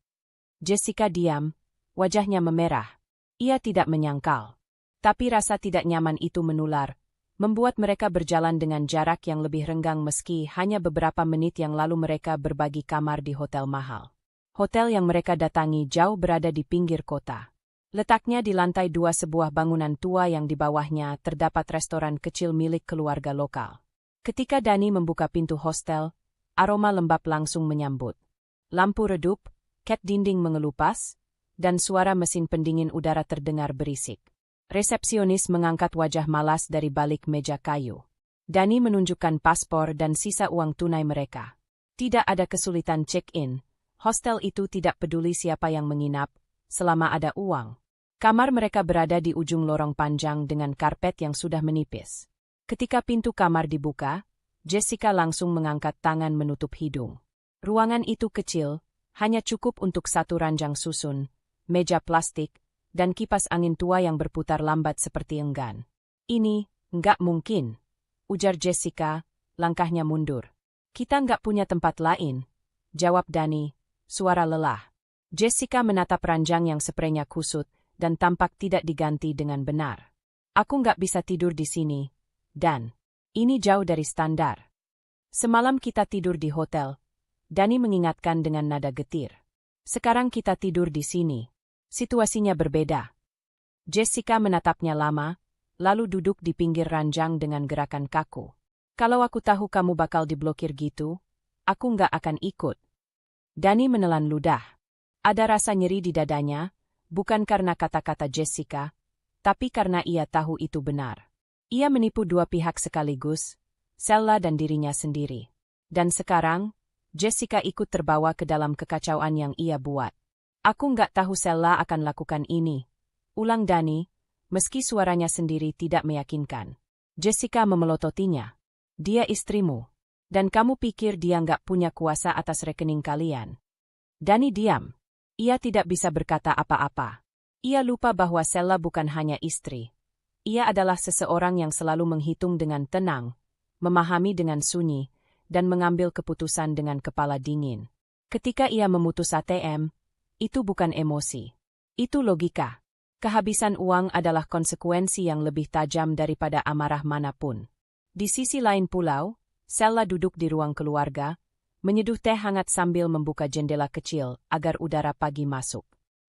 Jessica diam, wajahnya memerah. Ia tidak menyangkal. Tapi rasa tidak nyaman itu menular, membuat mereka berjalan dengan jarak yang lebih renggang meski hanya beberapa menit yang lalu mereka berbagi kamar di hotel mahal. Hotel yang mereka datangi jauh berada di pinggir kota. Letaknya di lantai 2 sebuah bangunan tua yang di bawahnya terdapat restoran kecil milik keluarga lokal. Ketika Dani membuka pintu hostel, aroma lembab langsung menyambut. Lampu redup, cat dinding mengelupas, dan suara mesin pendingin udara terdengar berisik. Resepsionis mengangkat wajah malas dari balik meja kayu. Dani menunjukkan paspor dan sisa uang tunai mereka. Tidak ada kesulitan check-in. Hostel itu tidak peduli siapa yang menginap, selama ada uang. Kamar mereka berada di ujung lorong panjang dengan karpet yang sudah menipis. Ketika pintu kamar dibuka, Jessica langsung mengangkat tangan menutup hidung. Ruangan itu kecil, hanya cukup untuk satu ranjang susun, meja plastik, dan kipas angin tua yang berputar lambat seperti enggan. Ini, nggak mungkin, ujar Jessica, langkahnya mundur. Kita nggak punya tempat lain, jawab Dani, suara lelah. Jessica menatap ranjang yang spraynya kusut, dan tampak tidak diganti dengan benar. Aku nggak bisa tidur di sini, Dan. Ini jauh dari standar. Semalam kita tidur di hotel, Dani mengingatkan dengan nada getir. Sekarang kita tidur di sini. Situasinya berbeda. Jessica menatapnya lama, lalu duduk di pinggir ranjang dengan gerakan kaku. Kalau aku tahu kamu bakal diblokir gitu, aku nggak akan ikut. Dani menelan ludah. Ada rasa nyeri di dadanya, bukan karena kata-kata Jessica, tapi karena ia tahu itu benar. Ia menipu dua pihak sekaligus, Sella dan dirinya sendiri. Dan sekarang, Jessica ikut terbawa ke dalam kekacauan yang ia buat. Aku nggak tahu Sella akan lakukan ini, ulang Dani, meski suaranya sendiri tidak meyakinkan. Jessica memelototinya. Dia istrimu. Dan kamu pikir dia nggak punya kuasa atas rekening kalian. Dani diam. Ia tidak bisa berkata apa-apa. Ia lupa bahwa Sella bukan hanya istri. Ia adalah seseorang yang selalu menghitung dengan tenang, memahami dengan sunyi, dan mengambil keputusan dengan kepala dingin. Ketika ia memutus ATM, itu bukan emosi. Itu logika. Kehabisan uang adalah konsekuensi yang lebih tajam daripada amarah manapun. Di sisi lain pulau, Sella duduk di ruang keluarga, menyeduh teh hangat sambil membuka jendela kecil agar udara pagi masuk.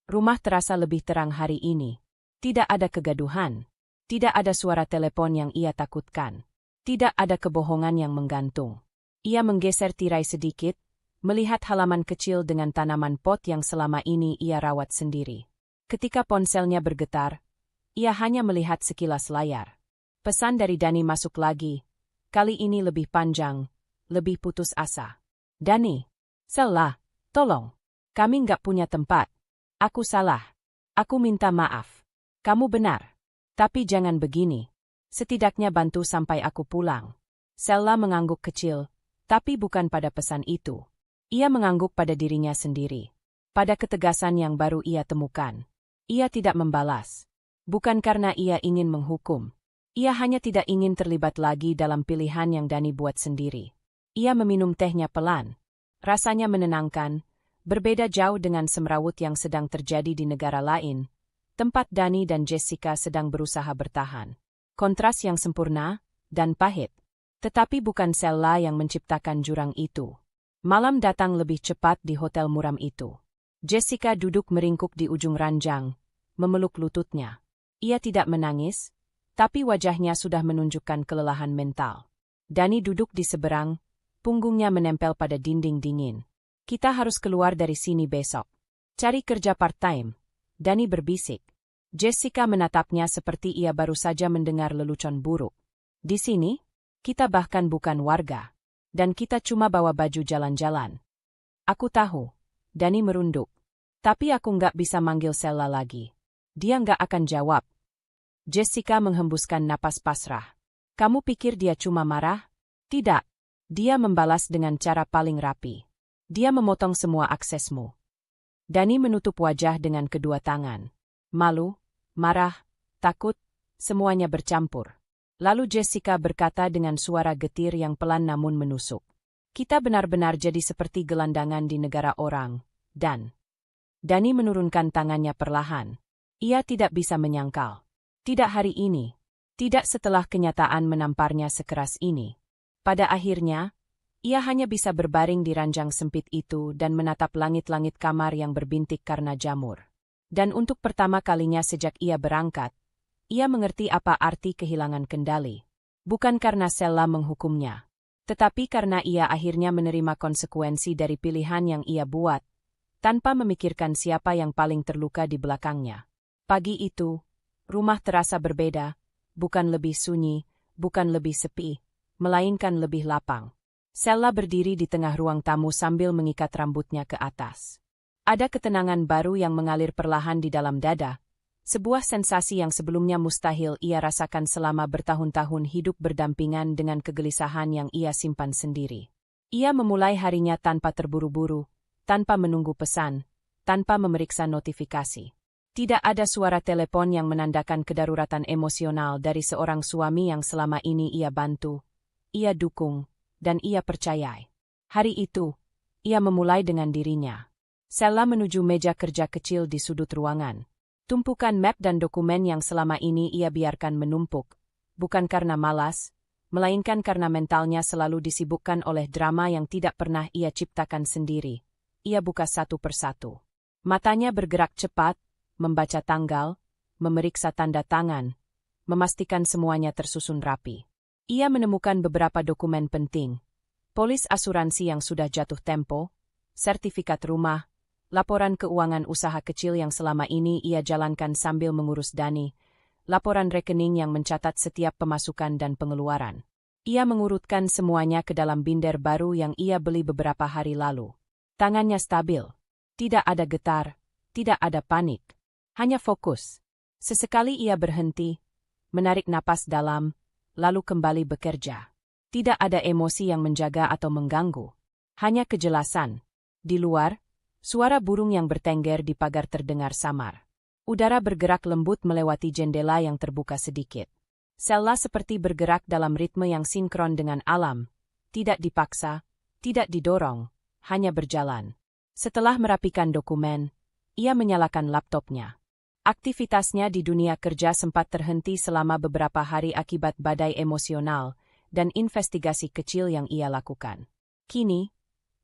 Rumah terasa lebih terang hari ini. Tidak ada kegaduhan. Tidak ada suara telepon yang ia takutkan. Tidak ada kebohongan yang menggantung. Ia menggeser tirai sedikit, melihat halaman kecil dengan tanaman pot yang selama ini ia rawat sendiri. Ketika ponselnya bergetar, ia hanya melihat sekilas layar. Pesan dari Dani masuk lagi. Kali ini lebih panjang, lebih putus asa. Dani, Sella, tolong. Kami nggak punya tempat. Aku salah. Aku minta maaf. Kamu benar. Tapi jangan begini. Setidaknya bantu sampai aku pulang. Sella mengangguk kecil, tapi bukan pada pesan itu. Ia mengangguk pada dirinya sendiri. Pada ketegasan yang baru ia temukan. Ia tidak membalas. Bukan karena ia ingin menghukum. Ia hanya tidak ingin terlibat lagi dalam pilihan yang Dani buat sendiri. Ia meminum tehnya pelan. Rasanya menenangkan, berbeda jauh dengan semrawut yang sedang terjadi di negara lain, tempat Dani dan Jessica sedang berusaha bertahan. Kontras yang sempurna, dan pahit. Tetapi bukan Sella yang menciptakan jurang itu. Malam datang lebih cepat di hotel muram itu. Jessica duduk meringkuk di ujung ranjang, memeluk lututnya. Ia tidak menangis, tapi wajahnya sudah menunjukkan kelelahan mental. Dani duduk di seberang, punggungnya menempel pada dinding dingin. Kita harus keluar dari sini besok. Cari kerja part-time, Dani berbisik. Jessica menatapnya seperti ia baru saja mendengar lelucon buruk. Di sini, kita bahkan bukan warga. Dan kita cuma bawa baju jalan-jalan. Aku tahu, Dani merunduk. Tapi aku nggak bisa manggil Sella lagi. Dia nggak akan jawab. Jessica menghembuskan napas pasrah. Kamu pikir dia cuma marah? Tidak. Dia membalas dengan cara paling rapi. Dia memotong semua aksesmu. Dani menutup wajah dengan kedua tangan. Malu, marah, takut, semuanya bercampur. Lalu Jessica berkata dengan suara getir yang pelan namun menusuk. Kita benar-benar jadi seperti gelandangan di negara orang, dan... Dani menurunkan tangannya perlahan. Ia tidak bisa menyangkal. Tidak hari ini. Tidak setelah kenyataan menamparnya sekeras ini. Pada akhirnya, ia hanya bisa berbaring di ranjang sempit itu dan menatap langit-langit kamar yang berbintik karena jamur. Dan untuk pertama kalinya sejak ia berangkat, ia mengerti apa arti kehilangan kendali. Bukan karena Sella menghukumnya, tetapi karena ia akhirnya menerima konsekuensi dari pilihan yang ia buat, tanpa memikirkan siapa yang paling terluka di belakangnya. Pagi itu, rumah terasa berbeda, bukan lebih sunyi, bukan lebih sepi, melainkan lebih lapang. Sella berdiri di tengah ruang tamu sambil mengikat rambutnya ke atas. Ada ketenangan baru yang mengalir perlahan di dalam dada, sebuah sensasi yang sebelumnya mustahil ia rasakan selama bertahun-tahun hidup berdampingan dengan kegelisahan yang ia simpan sendiri. Ia memulai harinya tanpa terburu-buru, tanpa menunggu pesan, tanpa memeriksa notifikasi. Tidak ada suara telepon yang menandakan kedaruratan emosional dari seorang suami yang selama ini ia bantu, ia dukung, dan ia percayai. Hari itu, ia memulai dengan dirinya. Sella menuju meja kerja kecil di sudut ruangan. Tumpukan map dan dokumen yang selama ini ia biarkan menumpuk, bukan karena malas, melainkan karena mentalnya selalu disibukkan oleh drama yang tidak pernah ia ciptakan sendiri. Ia buka satu persatu. Matanya bergerak cepat, membaca tanggal, memeriksa tanda tangan, memastikan semuanya tersusun rapi. Ia menemukan beberapa dokumen penting, polis asuransi yang sudah jatuh tempo, sertifikat rumah, laporan keuangan usaha kecil yang selama ini ia jalankan sambil mengurus Dani, laporan rekening yang mencatat setiap pemasukan dan pengeluaran. Ia mengurutkan semuanya ke dalam binder baru yang ia beli beberapa hari lalu. Tangannya stabil. Tidak ada getar, tidak ada panik. Hanya fokus. Sesekali ia berhenti, menarik napas dalam, lalu kembali bekerja. Tidak ada emosi yang menjaga atau mengganggu. Hanya kejelasan. Di luar, suara burung yang bertengger di pagar terdengar samar. Udara bergerak lembut melewati jendela yang terbuka sedikit. Sella seperti bergerak dalam ritme yang sinkron dengan alam. Tidak dipaksa, tidak didorong, hanya berjalan. Setelah merapikan dokumen, ia menyalakan laptopnya. Aktivitasnya di dunia kerja sempat terhenti selama beberapa hari akibat badai emosional dan investigasi kecil yang ia lakukan. Kini,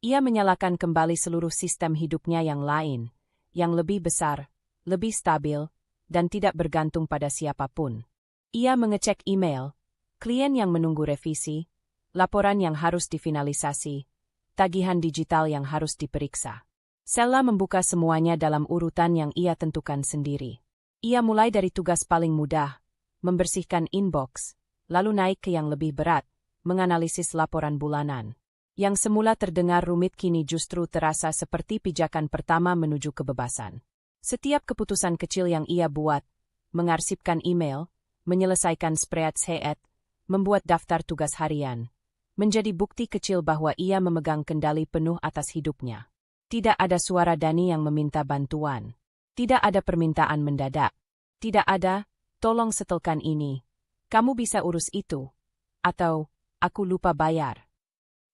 ia menyalakan kembali seluruh sistem hidupnya yang lain, yang lebih besar, lebih stabil, dan tidak bergantung pada siapapun. Ia mengecek email, klien yang menunggu revisi, laporan yang harus difinalisasi, tagihan digital yang harus diperiksa. Sella membuka semuanya dalam urutan yang ia tentukan sendiri. Ia mulai dari tugas paling mudah, membersihkan inbox, lalu naik ke yang lebih berat, menganalisis laporan bulanan. Yang semula terdengar rumit kini justru terasa seperti pijakan pertama menuju kebebasan. Setiap keputusan kecil yang ia buat, mengarsipkan email, menyelesaikan spreadsheet, membuat daftar tugas harian, menjadi bukti kecil bahwa ia memegang kendali penuh atas hidupnya. Tidak ada suara Dani yang meminta bantuan. Tidak ada permintaan mendadak. Tidak ada, tolong setelkan ini. Kamu bisa urus itu. Atau, aku lupa bayar.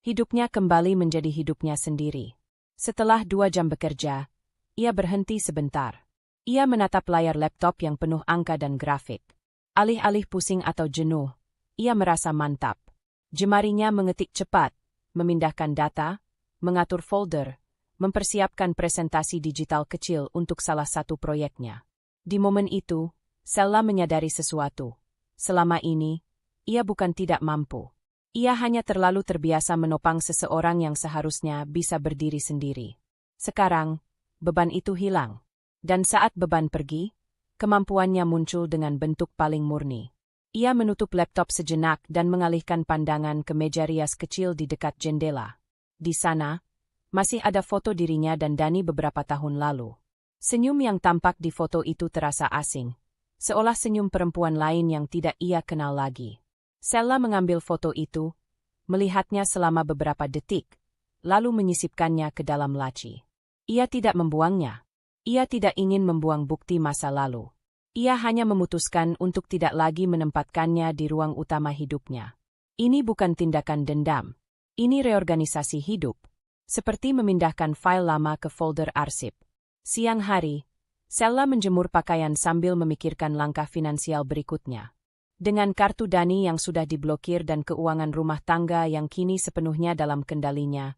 Hidupnya kembali menjadi hidupnya sendiri. Setelah 2 jam bekerja, ia berhenti sebentar. Ia menatap layar laptop yang penuh angka dan grafik. Alih-alih pusing atau jenuh, ia merasa mantap. Jemarinya mengetik cepat, memindahkan data, mengatur folder, mempersiapkan presentasi digital kecil untuk salah satu proyeknya. Di momen itu, Sella menyadari sesuatu. Selama ini, ia bukan tidak mampu. Ia hanya terlalu terbiasa menopang seseorang yang seharusnya bisa berdiri sendiri. Sekarang, beban itu hilang. Dan saat beban pergi, kemampuannya muncul dengan bentuk paling murni. Ia menutup laptop sejenak dan mengalihkan pandangan ke meja rias kecil di dekat jendela. Di sana, masih ada foto dirinya dan Dani beberapa tahun lalu. Senyum yang tampak di foto itu terasa asing, seolah senyum perempuan lain yang tidak ia kenal lagi. Sella mengambil foto itu, melihatnya selama beberapa detik, lalu menyisipkannya ke dalam laci. Ia tidak membuangnya. Ia tidak ingin membuang bukti masa lalu. Ia hanya memutuskan untuk tidak lagi menempatkannya di ruang utama hidupnya. Ini bukan tindakan dendam. Ini reorganisasi hidup. Seperti memindahkan file lama ke folder arsip. Siang hari, Sella menjemur pakaian sambil memikirkan langkah finansial berikutnya. Dengan kartu Dani yang sudah diblokir dan keuangan rumah tangga yang kini sepenuhnya dalam kendalinya,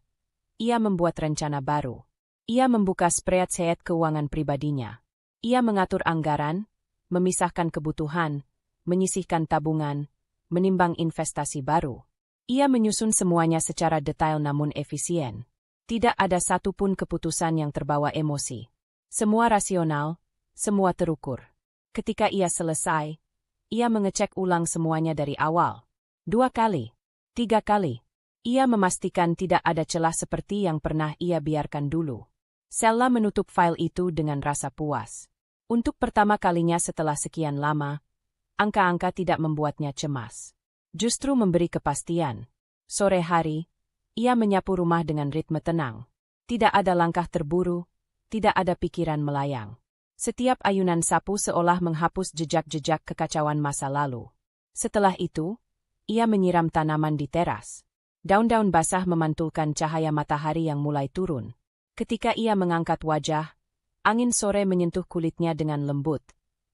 ia membuat rencana baru. Ia membuka spreadsheet keuangan pribadinya. Ia mengatur anggaran, memisahkan kebutuhan, menyisihkan tabungan, menimbang investasi baru. Ia menyusun semuanya secara detail namun efisien. Tidak ada satupun keputusan yang terbawa emosi. Semua rasional, semua terukur. Ketika ia selesai, ia mengecek ulang semuanya dari awal. 2 kali, 3 kali. Ia memastikan tidak ada celah seperti yang pernah ia biarkan dulu. Sella menutup file itu dengan rasa puas. Untuk pertama kalinya setelah sekian lama, angka-angka tidak membuatnya cemas. Justru memberi kepastian. Sore hari, ia menyapu rumah dengan ritme tenang. Tidak ada langkah terburu, tidak ada pikiran melayang. Setiap ayunan sapu seolah menghapus jejak-jejak kekacauan masa lalu. Setelah itu, ia menyiram tanaman di teras. Daun-daun basah memantulkan cahaya matahari yang mulai turun. Ketika ia mengangkat wajah, angin sore menyentuh kulitnya dengan lembut,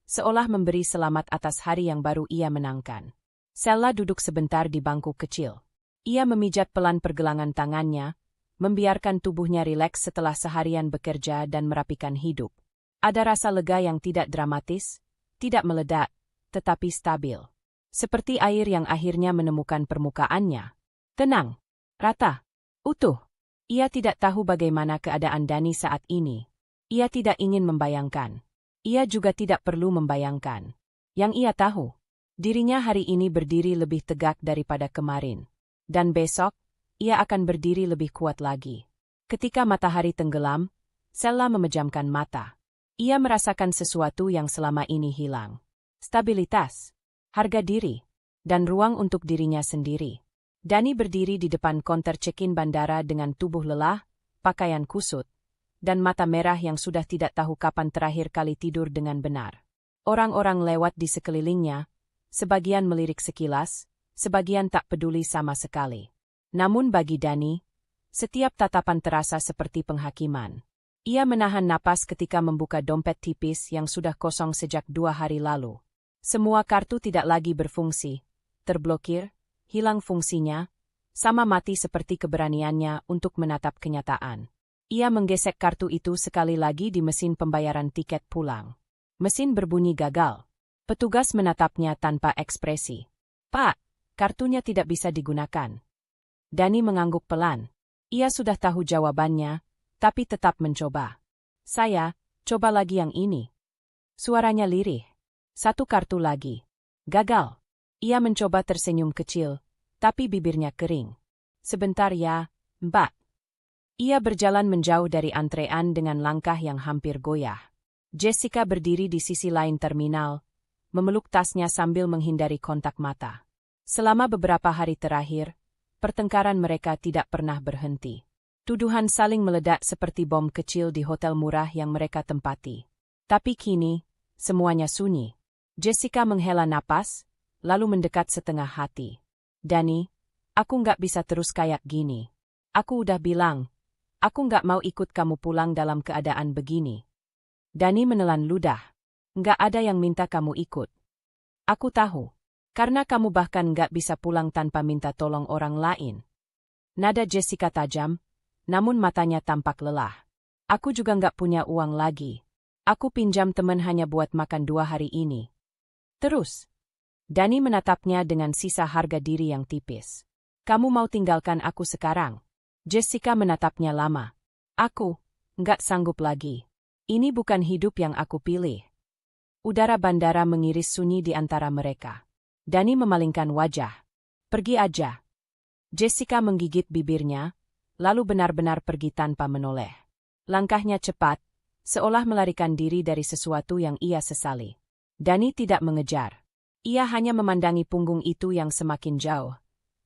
seolah memberi selamat atas hari yang baru ia menangkan. Sella duduk sebentar di bangku kecil. Ia memijat pelan pergelangan tangannya, membiarkan tubuhnya rileks setelah seharian bekerja dan merapikan hidup. Ada rasa lega yang tidak dramatis, tidak meledak, tetapi stabil. Seperti air yang akhirnya menemukan permukaannya. Tenang, rata, utuh. Ia tidak tahu bagaimana keadaan Dani saat ini. Ia tidak ingin membayangkan. Ia juga tidak perlu membayangkan. Yang ia tahu, dirinya hari ini berdiri lebih tegak daripada kemarin. Dan besok, ia akan berdiri lebih kuat lagi. Ketika matahari tenggelam, Sella memejamkan mata. Ia merasakan sesuatu yang selama ini hilang. Stabilitas, harga diri, dan ruang untuk dirinya sendiri. Dani berdiri di depan konter check-in bandara dengan tubuh lelah, pakaian kusut, dan mata merah yang sudah tidak tahu kapan terakhir kali tidur dengan benar. Orang-orang lewat di sekelilingnya, sebagian melirik sekilas, sebagian tak peduli sama sekali. Namun bagi Dani, setiap tatapan terasa seperti penghakiman. Ia menahan napas ketika membuka dompet tipis yang sudah kosong sejak 2 hari lalu. Semua kartu tidak lagi berfungsi, terblokir, hilang fungsinya, sama mati seperti keberaniannya untuk menatap kenyataan. Ia menggesek kartu itu sekali lagi di mesin pembayaran tiket pulang. Mesin berbunyi gagal. Petugas menatapnya tanpa ekspresi. "Pak, kartunya tidak bisa digunakan." Dani mengangguk pelan. Ia sudah tahu jawabannya, tapi tetap mencoba. "Saya, coba lagi yang ini." Suaranya lirih. 1 kartu lagi. Gagal. Ia mencoba tersenyum kecil, tapi bibirnya kering. "Sebentar ya, Mbak." Ia berjalan menjauh dari antrean dengan langkah yang hampir goyah. Jessica berdiri di sisi lain terminal, memeluk tasnya sambil menghindari kontak mata. Selama beberapa hari terakhir, pertengkaran mereka tidak pernah berhenti. Tuduhan saling meledak seperti bom kecil di hotel murah yang mereka tempati. Tapi kini, semuanya sunyi. Jessica menghela napas, lalu mendekat setengah hati. "Dani, aku nggak bisa terus kayak gini. Aku udah bilang, aku nggak mau ikut kamu pulang dalam keadaan begini." Dani menelan ludah. "Nggak ada yang minta kamu ikut. Aku tahu. Karena kamu bahkan nggak bisa pulang tanpa minta tolong orang lain." Nada Jessica tajam, namun matanya tampak lelah. Aku juga nggak punya uang lagi. Aku pinjam teman hanya buat makan 2 hari ini. Terus, Dani menatapnya dengan sisa harga diri yang tipis. Kamu mau tinggalkan aku sekarang? Jessica menatapnya lama. Aku nggak sanggup lagi. Ini bukan hidup yang aku pilih. Udara bandara mengiris sunyi di antara mereka. Dani memalingkan wajah. Pergi aja. Jessica menggigit bibirnya, lalu benar-benar pergi tanpa menoleh. Langkahnya cepat, seolah melarikan diri dari sesuatu yang ia sesali. Dani tidak mengejar. Ia hanya memandangi punggung itu yang semakin jauh.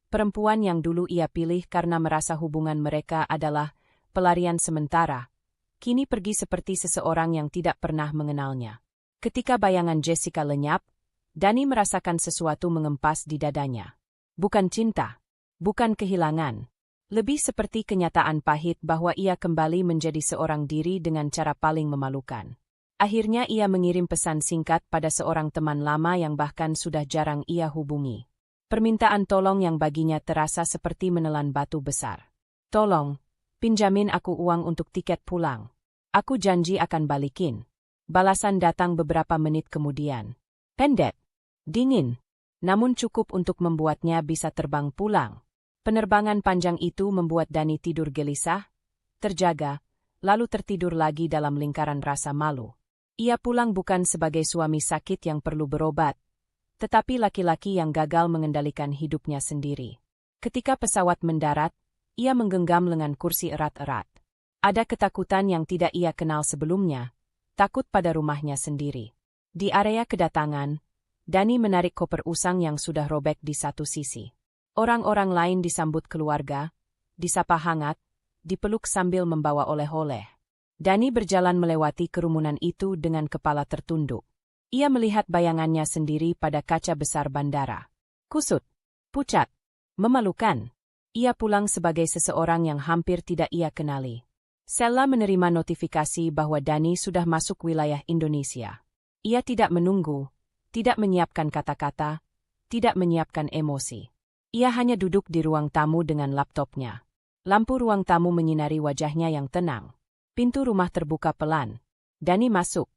Perempuan yang dulu ia pilih karena merasa hubungan mereka adalah pelarian sementara, kini pergi seperti seseorang yang tidak pernah mengenalnya. Ketika bayangan Jessica lenyap, Dani merasakan sesuatu mengempas di dadanya. Bukan cinta, bukan kehilangan. Lebih seperti kenyataan pahit bahwa ia kembali menjadi seorang diri dengan cara paling memalukan. Akhirnya ia mengirim pesan singkat pada seorang teman lama yang bahkan sudah jarang ia hubungi. Permintaan tolong yang baginya terasa seperti menelan batu besar. Tolong, pinjamin aku uang untuk tiket pulang. Aku janji akan balikin. Balasan datang beberapa menit kemudian. Pendek, dingin, namun cukup untuk membuatnya bisa terbang pulang. Penerbangan panjang itu membuat Dani tidur gelisah, terjaga, lalu tertidur lagi dalam lingkaran rasa malu. Ia pulang bukan sebagai suami sakit yang perlu berobat, tetapi laki-laki yang gagal mengendalikan hidupnya sendiri. Ketika pesawat mendarat, ia menggenggam lengan kursi erat-erat. Ada ketakutan yang tidak ia kenal sebelumnya, takut pada rumahnya sendiri. Di area kedatangan, Dani menarik koper usang yang sudah robek di satu sisi. Orang-orang lain disambut keluarga, disapa hangat, dipeluk sambil membawa oleh-oleh. Dani berjalan melewati kerumunan itu dengan kepala tertunduk. Ia melihat bayangannya sendiri pada kaca besar bandara. Kusut, pucat, memalukan. Ia pulang sebagai seseorang yang hampir tidak ia kenali. Sella menerima notifikasi bahwa Dani sudah masuk wilayah Indonesia. Ia tidak menunggu, tidak menyiapkan kata-kata, tidak menyiapkan emosi. Ia hanya duduk di ruang tamu dengan laptopnya. Lampu ruang tamu menyinari wajahnya yang tenang. Pintu rumah terbuka pelan. Dani masuk.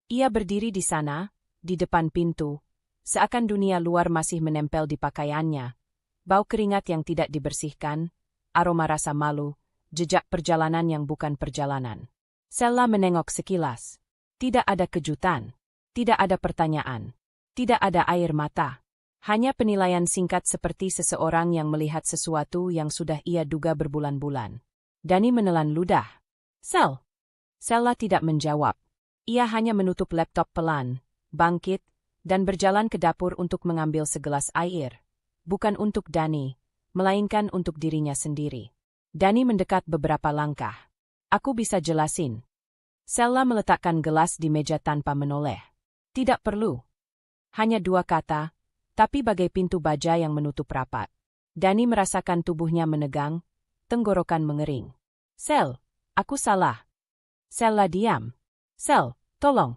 Ia berdiri di sana, di depan pintu, seakan dunia luar masih menempel di pakaiannya. Bau keringat yang tidak dibersihkan, aroma rasa malu, jejak perjalanan yang bukan perjalanan. Sella menengok sekilas. Tidak ada kejutan. Tidak ada pertanyaan. Tidak ada air mata. Hanya penilaian singkat seperti seseorang yang melihat sesuatu yang sudah ia duga berbulan-bulan. Dani menelan ludah. Sella tidak menjawab. Ia hanya menutup laptop pelan, bangkit, dan berjalan ke dapur untuk mengambil segelas air. Bukan untuk Dani, melainkan untuk dirinya sendiri. Dani mendekat beberapa langkah. Aku bisa jelasin. Sella meletakkan gelas di meja tanpa menoleh. Tidak perlu. Hanya 2 kata, tapi bagai pintu baja yang menutup rapat. Dani merasakan tubuhnya menegang, tenggorokan mengering. Aku salah. Sella diam. Tolong.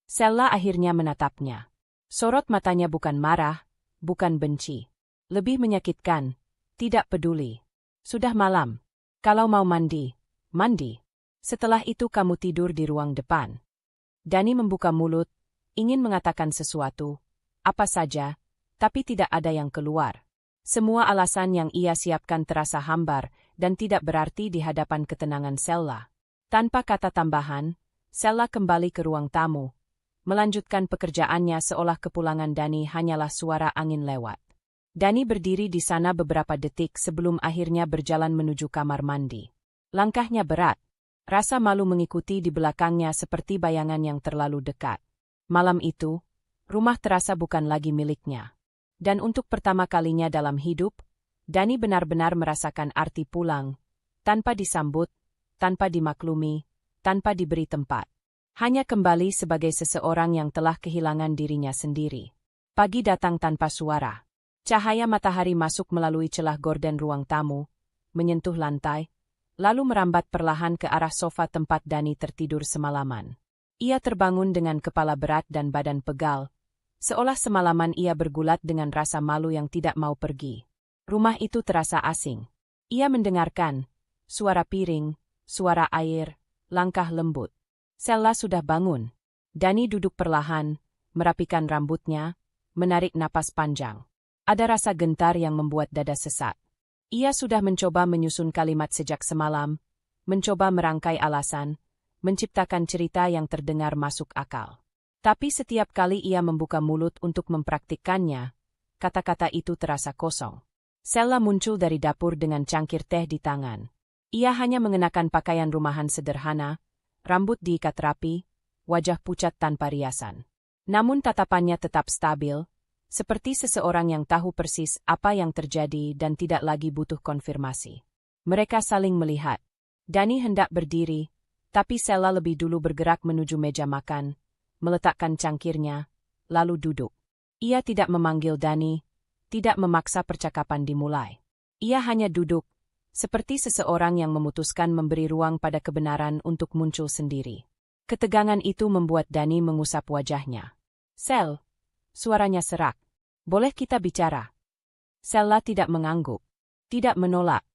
Sella akhirnya menatapnya. Sorot matanya bukan marah, bukan benci. Lebih menyakitkan, tidak peduli. Sudah malam. Kalau mau mandi, mandi. Setelah itu kamu tidur di ruang depan. Dani membuka mulut, ingin mengatakan sesuatu, apa saja, tapi tidak ada yang keluar. Semua alasan yang ia siapkan terasa hambar dan tidak berarti di hadapan ketenangan Sella. Tanpa kata tambahan, Sella kembali ke ruang tamu, melanjutkan pekerjaannya seolah kepulangan Dani hanyalah suara angin lewat. Dani berdiri di sana beberapa detik sebelum akhirnya berjalan menuju kamar mandi. Langkahnya berat, rasa malu mengikuti di belakangnya seperti bayangan yang terlalu dekat. Malam itu, rumah terasa bukan lagi miliknya. Dan untuk pertama kalinya dalam hidup, Dani benar-benar merasakan arti pulang, tanpa disambut, tanpa dimaklumi, tanpa diberi tempat. Hanya kembali sebagai seseorang yang telah kehilangan dirinya sendiri. Pagi datang tanpa suara. Cahaya matahari masuk melalui celah gorden ruang tamu, menyentuh lantai, lalu merambat perlahan ke arah sofa tempat Dani tertidur semalaman. Ia terbangun dengan kepala berat dan badan pegal, seolah semalaman ia bergulat dengan rasa malu yang tidak mau pergi. Rumah itu terasa asing. Ia mendengarkan, suara piring, suara air, langkah lembut. Sella sudah bangun. Dani duduk perlahan, merapikan rambutnya, menarik napas panjang. Ada rasa gentar yang membuat dada sesak. Ia sudah mencoba menyusun kalimat sejak semalam, mencoba merangkai alasan, menciptakan cerita yang terdengar masuk akal. Tapi setiap kali ia membuka mulut untuk mempraktikkannya, kata-kata itu terasa kosong. Sella muncul dari dapur dengan cangkir teh di tangan. Ia hanya mengenakan pakaian rumahan sederhana, rambut diikat rapi, wajah pucat tanpa riasan. Namun tatapannya tetap stabil, seperti seseorang yang tahu persis apa yang terjadi dan tidak lagi butuh konfirmasi. Mereka saling melihat. Dani hendak berdiri, tapi Sella lebih dulu bergerak menuju meja makan, meletakkan cangkirnya, lalu duduk. Ia tidak memanggil Dani, tidak memaksa percakapan dimulai. Ia hanya duduk, seperti seseorang yang memutuskan memberi ruang pada kebenaran untuk muncul sendiri. Ketegangan itu membuat Dani mengusap wajahnya. "Sel," suaranya serak. "Boleh kita bicara?" Sella tidak mengangguk, tidak menolak.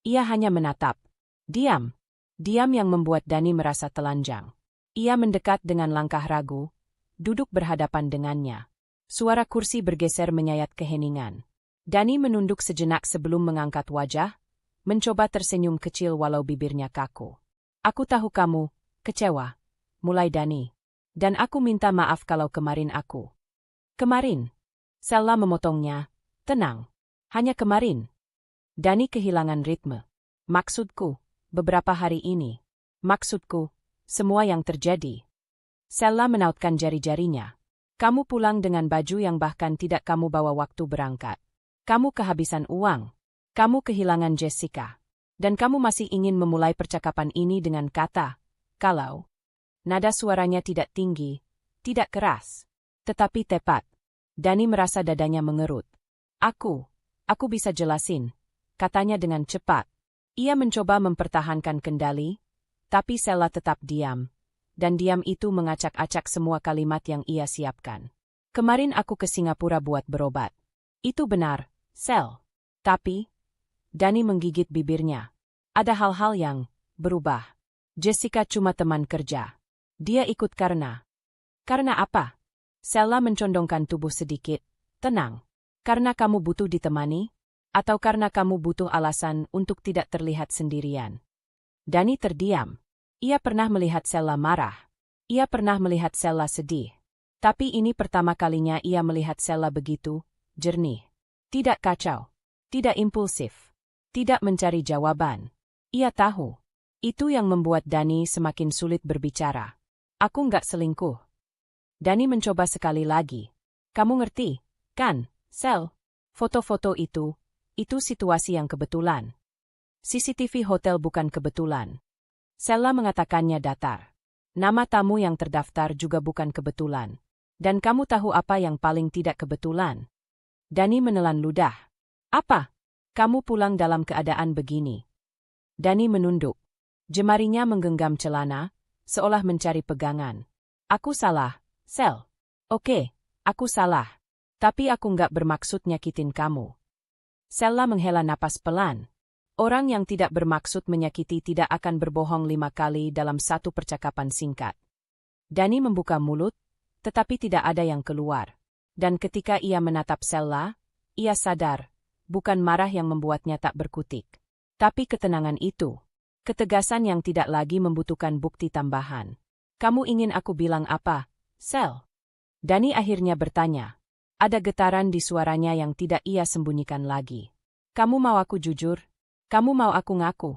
Ia hanya menatap. Diam. Diam yang membuat Dani merasa telanjang. Ia mendekat dengan langkah ragu, duduk berhadapan dengannya. Suara kursi bergeser menyayat keheningan. Dani menunduk sejenak sebelum mengangkat wajah, mencoba tersenyum kecil walau bibirnya kaku. "Aku tahu kamu kecewa," mulai Dani. "Dan aku minta maaf kalau kemarin aku." "Kemarin?" Sella memotongnya. "Tenang. Hanya kemarin." Dani kehilangan ritme. "Maksudku, beberapa hari ini. Maksudku, semua yang terjadi." Sella menautkan jari-jarinya. "Kamu pulang dengan baju yang bahkan tidak kamu bawa waktu berangkat. Kamu kehabisan uang. Kamu kehilangan Jessica. Dan kamu masih ingin memulai percakapan ini dengan kata, 'kalau'." Nada suaranya tidak tinggi, tidak keras, tetapi tepat. Dani merasa dadanya mengerut. Aku bisa jelasin," katanya dengan cepat. Ia mencoba mempertahankan kendali, tapi Sella tetap diam, dan diam itu mengacak-acak semua kalimat yang ia siapkan. "Kemarin aku ke Singapura buat berobat." "Itu benar, Sel. Tapi," Dani menggigit bibirnya, "ada hal-hal yang berubah. Jessica cuma teman kerja. Dia ikut karena..." "Karena apa?" Sella mencondongkan tubuh sedikit. "Tenang. Karena kamu butuh ditemani? Atau karena kamu butuh alasan untuk tidak terlihat sendirian?" Dani terdiam. Ia pernah melihat Sella marah. Ia pernah melihat Sella sedih. Tapi ini pertama kalinya ia melihat Sella begitu jernih. Tidak kacau. Tidak impulsif. Tidak mencari jawaban. Ia tahu. Itu yang membuat Dani semakin sulit berbicara. "Aku nggak selingkuh." Dani mencoba sekali lagi. "Kamu ngerti, kan, Sel? Foto-foto itu situasi yang kebetulan. CCTV hotel bukan kebetulan." Sella mengatakannya datar. "Nama tamu yang terdaftar juga bukan kebetulan. Dan kamu tahu apa yang paling tidak kebetulan?" Dani menelan ludah. "Apa?" "Kamu pulang dalam keadaan begini." Dani menunduk. Jemarinya menggenggam celana, seolah mencari pegangan. "Aku salah, Sel. Oke, aku salah. Tapi aku nggak bermaksud nyakitin kamu." Sella menghela napas pelan. Orang yang tidak bermaksud menyakiti tidak akan berbohong 5 kali dalam satu percakapan singkat. Dani membuka mulut, tetapi tidak ada yang keluar. Dan ketika ia menatap Sella, ia sadar, bukan marah yang membuatnya tak berkutik. Tapi ketenangan itu. Ketegasan yang tidak lagi membutuhkan bukti tambahan. "Kamu ingin aku bilang apa, Sel?" Dani akhirnya bertanya. Ada getaran di suaranya yang tidak ia sembunyikan lagi. "Kamu mau aku jujur? Kamu mau aku ngaku?"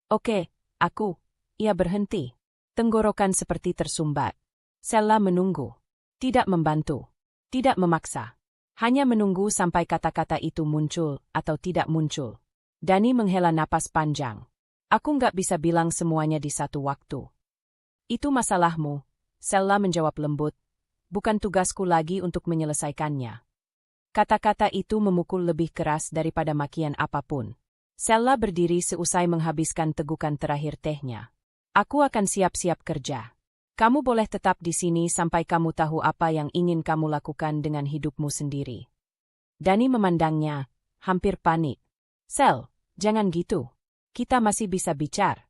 "Oke, aku." Ia berhenti. Tenggorokan seperti tersumbat. Sella menunggu. Tidak membantu. Tidak memaksa. Hanya menunggu sampai kata-kata itu muncul atau tidak muncul. Dani menghela napas panjang. "Aku nggak bisa bilang semuanya di satu waktu." "Itu masalahmu," Sella menjawab lembut. "Bukan tugasku lagi untuk menyelesaikannya." Kata-kata itu memukul lebih keras daripada makian apapun. Sella berdiri seusai menghabiskan tegukan terakhir tehnya. "Aku akan siap-siap kerja. Kamu boleh tetap di sini sampai kamu tahu apa yang ingin kamu lakukan dengan hidupmu sendiri." Dani memandangnya, hampir panik. "Sel, jangan gitu. Kita masih bisa bicara.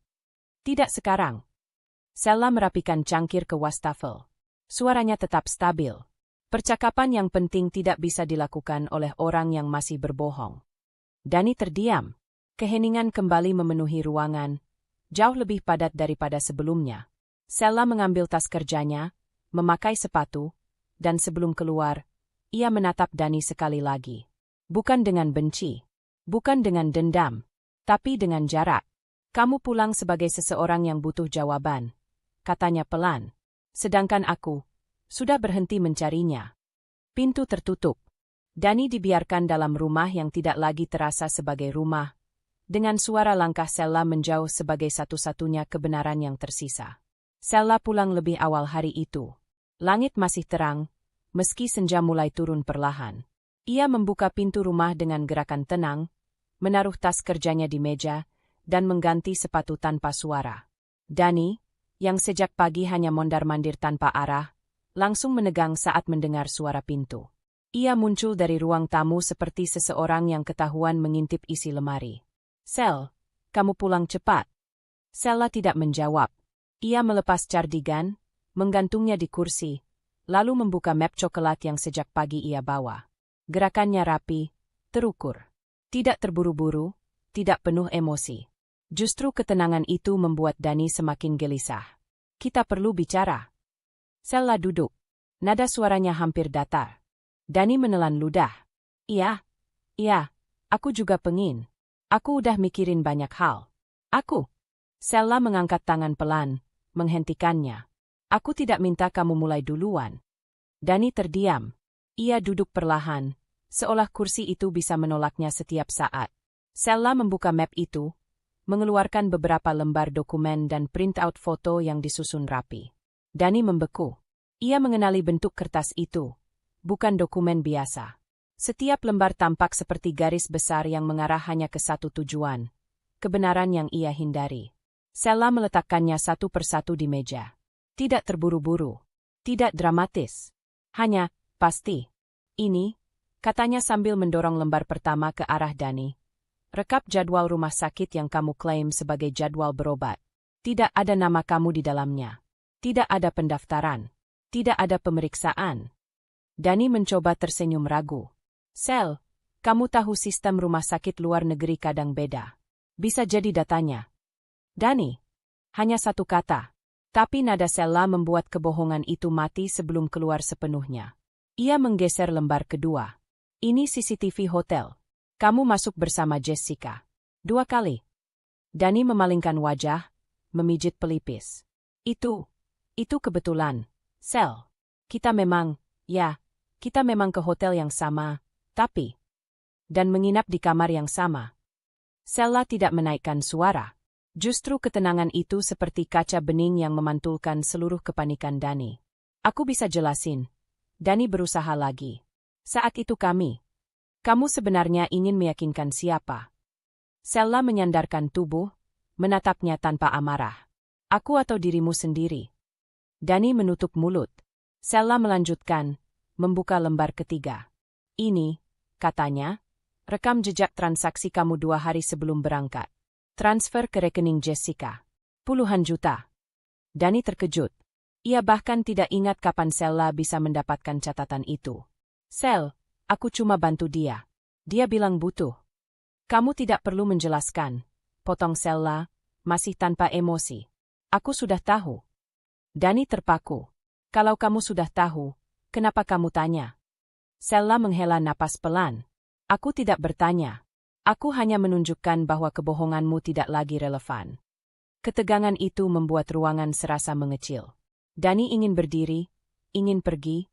Tidak sekarang. Sella merapikan cangkir ke wastafel. Suaranya tetap stabil. Percakapan yang penting tidak bisa dilakukan oleh orang yang masih berbohong. Dani terdiam. Keheningan kembali memenuhi ruangan, jauh lebih padat daripada sebelumnya. Sella mengambil tas kerjanya, memakai sepatu, dan sebelum keluar, ia menatap Dani sekali lagi. Bukan dengan benci, bukan dengan dendam, tapi dengan jarak. Kamu pulang sebagai seseorang yang butuh jawaban, katanya pelan. Sedangkan aku sudah berhenti mencarinya. Pintu tertutup. Dani dibiarkan dalam rumah yang tidak lagi terasa sebagai rumah. Dengan suara langkah Sella menjauh sebagai satu-satunya kebenaran yang tersisa. Sella pulang lebih awal hari itu. Langit masih terang, meski senja mulai turun perlahan. Ia membuka pintu rumah dengan gerakan tenang, menaruh tas kerjanya di meja, dan mengganti sepatu tanpa suara. Dani, yang sejak pagi hanya mondar-mandir tanpa arah, langsung menegang saat mendengar suara pintu. Ia muncul dari ruang tamu seperti seseorang yang ketahuan mengintip isi lemari. "Sel, kamu pulang cepat." Sella tidak menjawab. Ia melepas cardigan, menggantungnya di kursi, lalu membuka map coklat yang sejak pagi ia bawa. Gerakannya rapi, terukur. Tidak terburu-buru, tidak penuh emosi. Justru ketenangan itu membuat Dani semakin gelisah. "Kita perlu bicara." Sella duduk. Nada suaranya hampir datar. Dani menelan ludah. Iya, aku juga pengin. Aku udah mikirin banyak hal." "Aku?" Sella mengangkat tangan pelan, menghentikannya. "Aku tidak minta kamu mulai duluan." Dani terdiam. Ia duduk perlahan, seolah kursi itu bisa menolaknya setiap saat. Sella membuka map itu, mengeluarkan beberapa lembar dokumen dan print-out foto yang disusun rapi. Dani membeku. Ia mengenali bentuk kertas itu, bukan dokumen biasa. Setiap lembar tampak seperti garis besar yang mengarah hanya ke satu tujuan, kebenaran yang ia hindari. Sella meletakkannya satu persatu di meja. Tidak terburu-buru, tidak dramatis. Hanya, pasti. "Ini," katanya sambil mendorong lembar pertama ke arah Dani. "Rekap jadwal rumah sakit yang kamu klaim sebagai jadwal berobat. Tidak ada nama kamu di dalamnya. Tidak ada pendaftaran. Tidak ada pemeriksaan." Dani mencoba tersenyum ragu. "Sel, kamu tahu sistem rumah sakit luar negeri kadang beda. Bisa jadi datanya." "Dani." Hanya satu kata. Tapi nada Sella membuat kebohongan itu mati sebelum keluar sepenuhnya. Ia menggeser lembar kedua. "Ini CCTV hotel. Kamu masuk bersama Jessica 2 kali." Dani memalingkan wajah, memijit pelipis. Itu kebetulan, Sel. Kita memang ke hotel yang sama, tapi..." "Dan menginap di kamar yang sama." Sella tidak menaikkan suara. Justru ketenangan itu seperti kaca bening yang memantulkan seluruh kepanikan Dani. "Aku bisa jelasin." Dani berusaha lagi. "Saat itu kamu sebenarnya ingin meyakinkan siapa?" Sella menyandarkan tubuh, menatapnya tanpa amarah. "Aku atau dirimu sendiri?" Dani menutup mulut. Sella melanjutkan, membuka lembar ketiga. "Ini," katanya, "rekam jejak transaksi kamu 2 hari sebelum berangkat. Transfer ke rekening Jessica. Puluhan juta." Dani terkejut. Ia bahkan tidak ingat kapan Sella bisa mendapatkan catatan itu. "Sel, aku cuma bantu dia. Dia bilang butuh." "Kamu tidak perlu menjelaskan," potong Sella, masih tanpa emosi. "Aku sudah tahu." Dani terpaku. "Kalau kamu sudah tahu, kenapa kamu tanya?" Sella menghela napas pelan. "Aku tidak bertanya. Aku hanya menunjukkan bahwa kebohonganmu tidak lagi relevan." Ketegangan itu membuat ruangan serasa mengecil. Dani ingin berdiri, ingin pergi,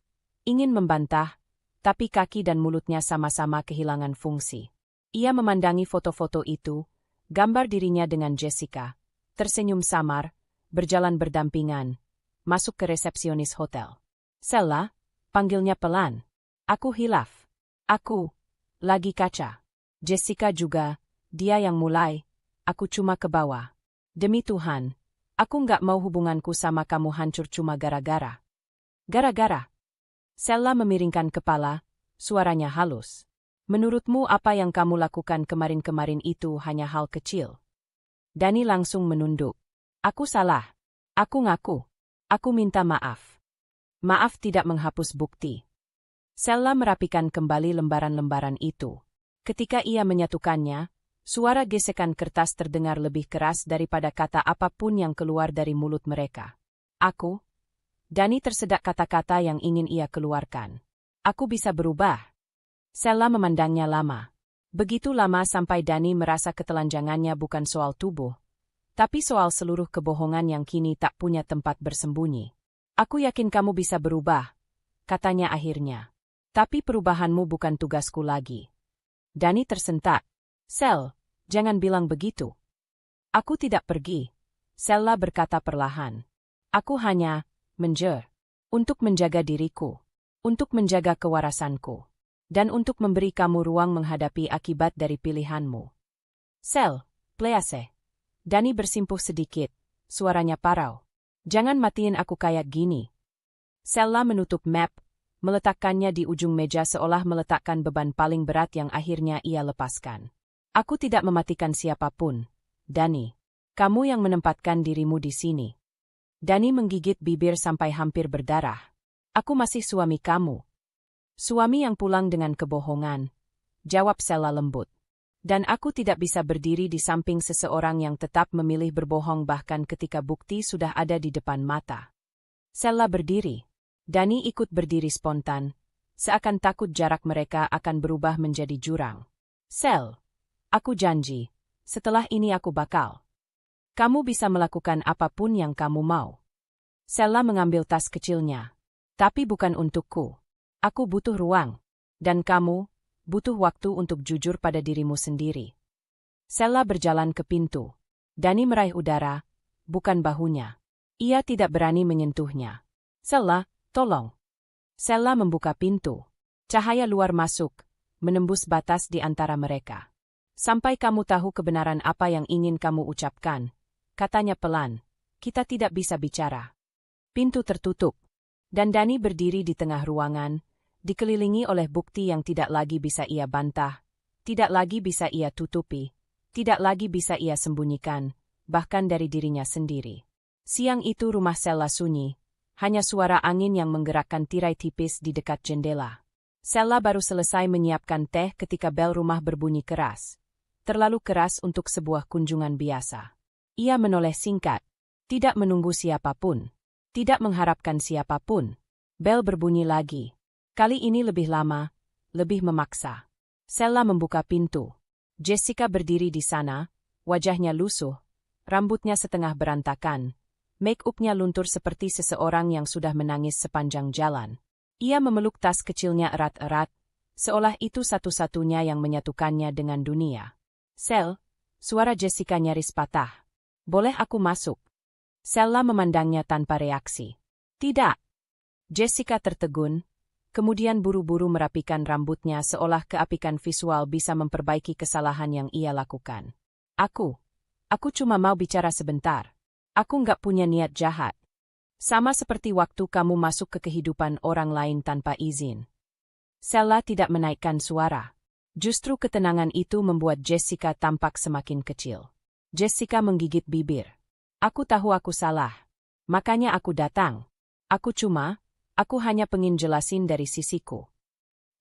ingin membantah, tapi kaki dan mulutnya sama-sama kehilangan fungsi. Ia memandangi foto-foto itu, gambar dirinya dengan Jessica, tersenyum samar, berjalan berdampingan, masuk ke resepsionis hotel. "Sella," panggilnya pelan. "Aku hilaf. Aku lagi kaca." "Jessica juga, dia yang mulai, aku cuma ke bawah. Demi Tuhan, aku nggak mau hubunganku sama kamu hancur cuma gara-gara." "Gara-gara?" Sella memiringkan kepala, suaranya halus. "Menurutmu apa yang kamu lakukan kemarin-kemarin itu hanya hal kecil?" Dani langsung menunduk. Aku salah. Aku ngaku. Aku minta maaf. Maaf tidak menghapus bukti. Sella merapikan kembali lembaran-lembaran itu. Ketika ia menyatukannya, suara gesekan kertas terdengar lebih keras daripada kata apapun yang keluar dari mulut mereka. Aku? Dani tersedak kata-kata yang ingin ia keluarkan. Aku bisa berubah. Sella memandangnya lama. Begitu lama sampai Dani merasa ketelanjangannya bukan soal tubuh, tapi soal seluruh kebohongan yang kini tak punya tempat bersembunyi. Aku yakin kamu bisa berubah, katanya akhirnya. Tapi perubahanmu bukan tugasku lagi. Dani tersentak. Sel, jangan bilang begitu. Aku tidak pergi, Sella berkata perlahan. Aku hanya untuk menjaga diriku, untuk menjaga kewarasanku, dan untuk memberi kamu ruang menghadapi akibat dari pilihanmu. Sel, please. Dani bersimpuh sedikit, suaranya parau. Jangan matiin aku kayak gini. Sella menutup map, meletakkannya di ujung meja seolah meletakkan beban paling berat yang akhirnya ia lepaskan. Aku tidak mematikan siapapun, Dani. Kamu yang menempatkan dirimu di sini. Dani menggigit bibir sampai hampir berdarah. Aku masih suami kamu. Suami yang pulang dengan kebohongan, jawab Sella lembut. Dan aku tidak bisa berdiri di samping seseorang yang tetap memilih berbohong bahkan ketika bukti sudah ada di depan mata. Sella berdiri. Dani ikut berdiri spontan, seakan takut jarak mereka akan berubah menjadi jurang. Sel, aku janji, setelah ini aku bakal. Kamu bisa melakukan apapun yang kamu mau. Sella mengambil tas kecilnya. Tapi bukan untukku. Aku butuh ruang. Dan kamu butuh waktu untuk jujur pada dirimu sendiri. Sella berjalan ke pintu. Dani meraih udara, bukan bahunya. Ia tidak berani menyentuhnya. Sella, tolong. Sella membuka pintu. Cahaya luar masuk, menembus batas di antara mereka. Sampai kamu tahu kebenaran apa yang ingin kamu ucapkan, katanya pelan, kita tidak bisa bicara. Pintu tertutup, dan Dani berdiri di tengah ruangan, dikelilingi oleh bukti yang tidak lagi bisa ia bantah, tidak lagi bisa ia tutupi, tidak lagi bisa ia sembunyikan, bahkan dari dirinya sendiri. Siang itu rumah Sella sunyi, hanya suara angin yang menggerakkan tirai tipis di dekat jendela. Sella baru selesai menyiapkan teh ketika bel rumah berbunyi keras. Terlalu keras untuk sebuah kunjungan biasa. Ia menoleh singkat, tidak menunggu siapapun, tidak mengharapkan siapapun. Bel berbunyi lagi. Kali ini lebih lama, lebih memaksa. Sella membuka pintu. Jessica berdiri di sana, wajahnya lusuh, rambutnya setengah berantakan. Make-up-nya luntur seperti seseorang yang sudah menangis sepanjang jalan. Ia memeluk tas kecilnya erat-erat, seolah itu satu-satunya yang menyatukannya dengan dunia. Sel, suara Jessica nyaris patah. Boleh aku masuk? Sella memandangnya tanpa reaksi. Tidak. Jessica tertegun, kemudian buru-buru merapikan rambutnya seolah keapikan visual bisa memperbaiki kesalahan yang ia lakukan. Aku cuma mau bicara sebentar. Aku nggak punya niat jahat. Sama seperti waktu kamu masuk ke kehidupan orang lain tanpa izin. Sella tidak menaikkan suara. Justru ketenangan itu membuat Jessica tampak semakin kecil. Jessica menggigit bibir. Aku tahu aku salah. Makanya aku datang. Aku hanya pengen jelasin dari sisiku.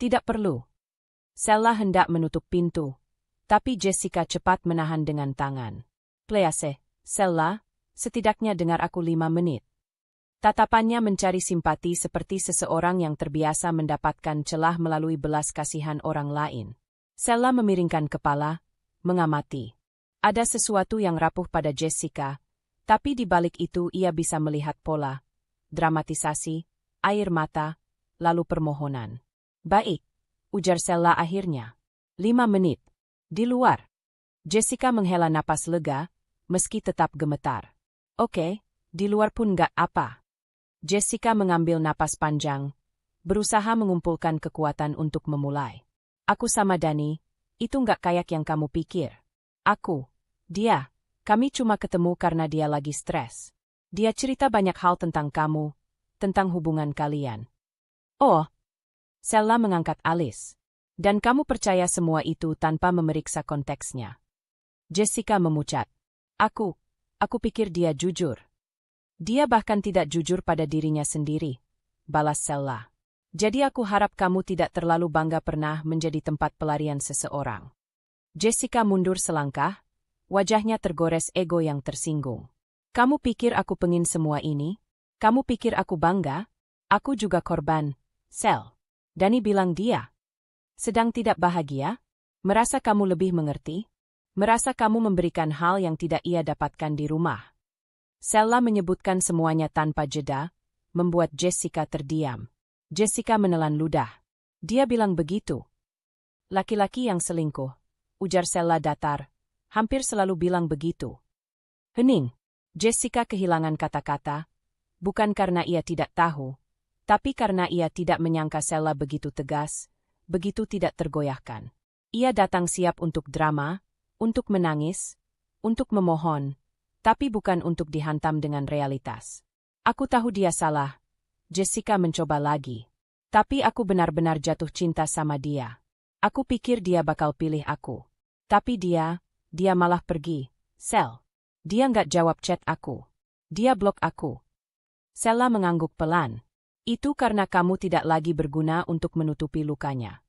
Tidak perlu. Sella hendak menutup pintu. Tapi Jessica cepat menahan dengan tangan. Please, Sella. Setidaknya dengar aku 5 menit. Tatapannya mencari simpati seperti seseorang yang terbiasa mendapatkan celah melalui belas kasihan orang lain. Sella memiringkan kepala, mengamati. Ada sesuatu yang rapuh pada Jessica, tapi di balik itu ia bisa melihat pola, dramatisasi, air mata, lalu permohonan. Baik, ujar Sella akhirnya. 5 menit. Di luar. Jessica menghela napas lega, meski tetap gemetar. Oke, di luar pun gak apa. Jessica mengambil napas panjang, berusaha mengumpulkan kekuatan untuk memulai. Aku sama Dani, itu gak kayak yang kamu pikir. Kami cuma ketemu karena dia lagi stres. Dia cerita banyak hal tentang kamu, tentang hubungan kalian. Oh, Sella mengangkat alis. Dan kamu percaya semua itu tanpa memeriksa konteksnya. Jessica memucat. Aku pikir dia jujur. Dia bahkan tidak jujur pada dirinya sendiri, balas Sella. Jadi aku harap kamu tidak terlalu bangga pernah menjadi tempat pelarian seseorang. Jessica mundur selangkah, wajahnya tergores ego yang tersinggung. Kamu pikir aku pengin semua ini? Kamu pikir aku bangga? Aku juga korban, Sel. Dani bilang dia sedang tidak bahagia? Merasa kamu lebih mengerti? Merasa kamu memberikan hal yang tidak ia dapatkan di rumah. Sella menyebutkan semuanya tanpa jeda, membuat Jessica terdiam. Jessica menelan ludah. Dia bilang begitu. Laki-laki yang selingkuh, ujar Sella datar, hampir selalu bilang begitu. Hening. Jessica kehilangan kata-kata, bukan karena ia tidak tahu, tapi karena ia tidak menyangka Sella begitu tegas, begitu tidak tergoyahkan. Ia datang siap untuk drama, untuk menangis, untuk memohon, tapi bukan untuk dihantam dengan realitas. Aku tahu dia salah. Jessica mencoba lagi. Tapi aku benar-benar jatuh cinta sama dia. Aku pikir dia bakal pilih aku. Tapi dia malah pergi. Sel. Dia nggak jawab chat aku. Dia blok aku. Sella mengangguk pelan. Itu karena kamu tidak lagi berguna untuk menutupi lukanya.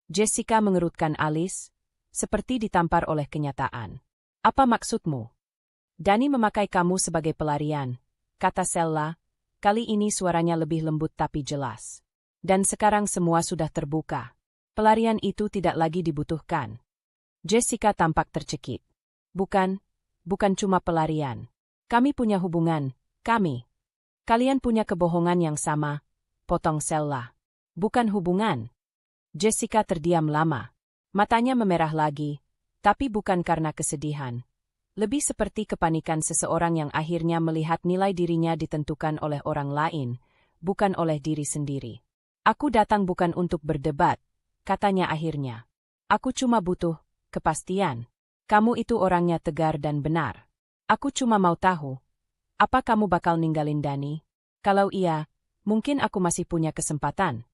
Jessica mengerutkan alis, seperti ditampar oleh kenyataan. Apa maksudmu? Dani memakai kamu sebagai pelarian, kata Sella. Kali ini suaranya lebih lembut tapi jelas. Dan sekarang semua sudah terbuka. Pelarian itu tidak lagi dibutuhkan. Jessica tampak tercekik. Bukan cuma pelarian. Kami punya hubungan, kami. Kalian punya kebohongan yang sama, potong Sella. Bukan hubungan. Jessica terdiam lama. Matanya memerah lagi, tapi bukan karena kesedihan. Lebih seperti kepanikan seseorang yang akhirnya melihat nilai dirinya ditentukan oleh orang lain, bukan oleh diri sendiri. Aku datang bukan untuk berdebat, katanya akhirnya. Aku cuma butuh kepastian. Kamu itu orangnya tegar dan benar. Aku cuma mau tahu, apa kamu bakal ninggalin Dani? Kalau iya, mungkin aku masih punya kesempatan.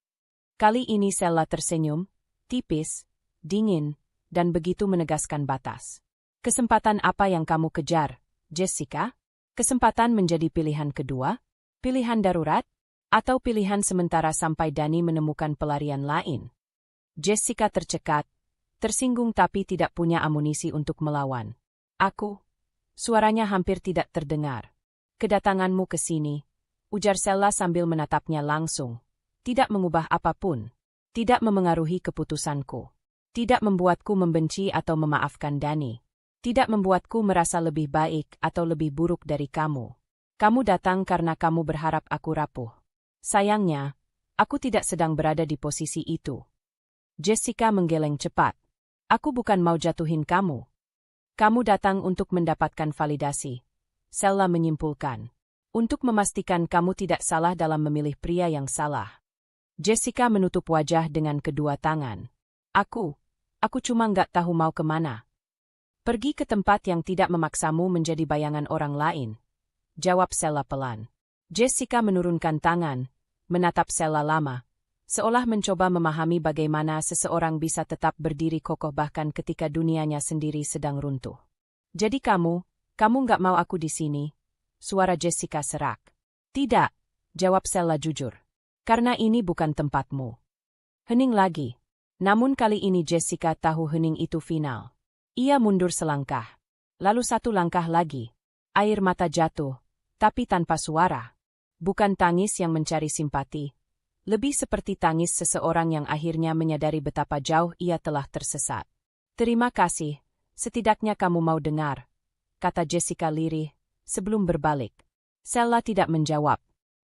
Kali ini Sella tersenyum, tipis, dingin, dan begitu menegaskan batas. Kesempatan apa yang kamu kejar, Jessica? Kesempatan menjadi pilihan kedua? Pilihan darurat? Atau pilihan sementara sampai Dani menemukan pelarian lain? Jessica tercekat, tersinggung tapi tidak punya amunisi untuk melawan. Aku? Suaranya hampir tidak terdengar. Kedatanganmu ke sini, ujar Sella sambil menatapnya langsung. Tidak mengubah apapun. Tidak memengaruhi keputusanku. Tidak membuatku membenci atau memaafkan Dani. Tidak membuatku merasa lebih baik atau lebih buruk dari kamu. Kamu datang karena kamu berharap aku rapuh. Sayangnya, aku tidak sedang berada di posisi itu. Jessica menggeleng cepat. Aku bukan mau jatuhin kamu. Kamu datang untuk mendapatkan validasi. Sella menyimpulkan. Untuk memastikan kamu tidak salah dalam memilih pria yang salah. Jessica menutup wajah dengan kedua tangan. Aku cuma nggak tahu mau kemana. Pergi ke tempat yang tidak memaksamu menjadi bayangan orang lain. Jawab Sella pelan. Jessica menurunkan tangan, menatap Sella lama, seolah mencoba memahami bagaimana seseorang bisa tetap berdiri kokoh bahkan ketika dunianya sendiri sedang runtuh. Jadi kamu nggak mau aku di sini? Suara Jessica serak. Tidak, jawab Sella jujur. Karena ini bukan tempatmu. Hening lagi. Namun kali ini Jessica tahu hening itu final. Ia mundur selangkah. Lalu satu langkah lagi. Air mata jatuh, tapi tanpa suara. Bukan tangis yang mencari simpati. Lebih seperti tangis seseorang yang akhirnya menyadari betapa jauh ia telah tersesat. Terima kasih, setidaknya kamu mau dengar, kata Jessica lirih, sebelum berbalik. Sella tidak menjawab.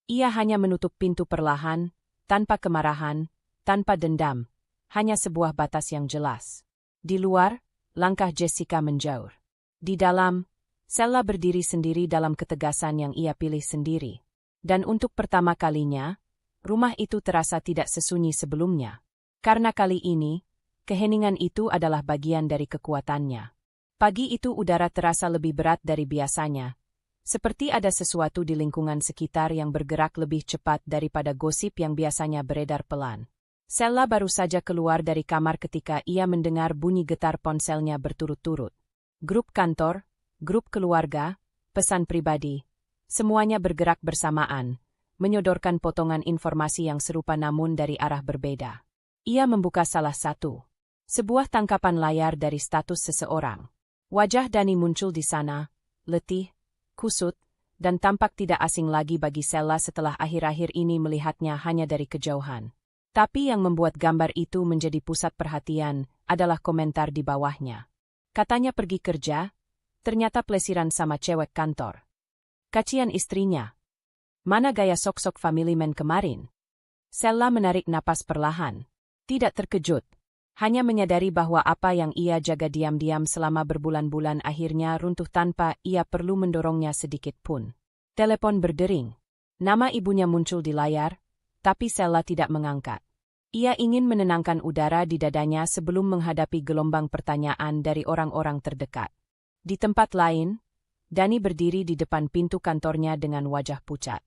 Ia hanya menutup pintu perlahan, tanpa kemarahan, tanpa dendam, hanya sebuah batas yang jelas. Di luar, langkah Jessica menjauh. Di dalam, Sella berdiri sendiri dalam ketegasan yang ia pilih sendiri. Dan untuk pertama kalinya, rumah itu terasa tidak sesunyi sebelumnya. Karena kali ini, keheningan itu adalah bagian dari kekuatannya. Pagi itu udara terasa lebih berat dari biasanya. Seperti ada sesuatu di lingkungan sekitar yang bergerak lebih cepat daripada gosip yang biasanya beredar pelan. Sella baru saja keluar dari kamar ketika ia mendengar bunyi getar ponselnya berturut-turut. Grup kantor, grup keluarga, pesan pribadi. Semuanya bergerak bersamaan, menyodorkan potongan informasi yang serupa namun dari arah berbeda. Ia membuka salah satu. Sebuah tangkapan layar dari status seseorang. Wajah Dani muncul di sana, letih, kusut, dan tampak tidak asing lagi bagi Sella setelah akhir-akhir ini melihatnya hanya dari kejauhan. Tapi yang membuat gambar itu menjadi pusat perhatian adalah komentar di bawahnya. Katanya pergi kerja, ternyata plesiran sama cewek kantor. Kacian istrinya. Mana gaya sok-sok family man kemarin? Sella menarik napas perlahan. Tidak terkejut. Hanya menyadari bahwa apa yang ia jaga diam-diam selama berbulan-bulan akhirnya runtuh tanpa ia perlu mendorongnya sedikit pun. Telepon berdering. Nama ibunya muncul di layar, tapi Sella tidak mengangkat. Ia ingin menenangkan udara di dadanya sebelum menghadapi gelombang pertanyaan dari orang-orang terdekat. Di tempat lain, Dani berdiri di depan pintu kantornya dengan wajah pucat.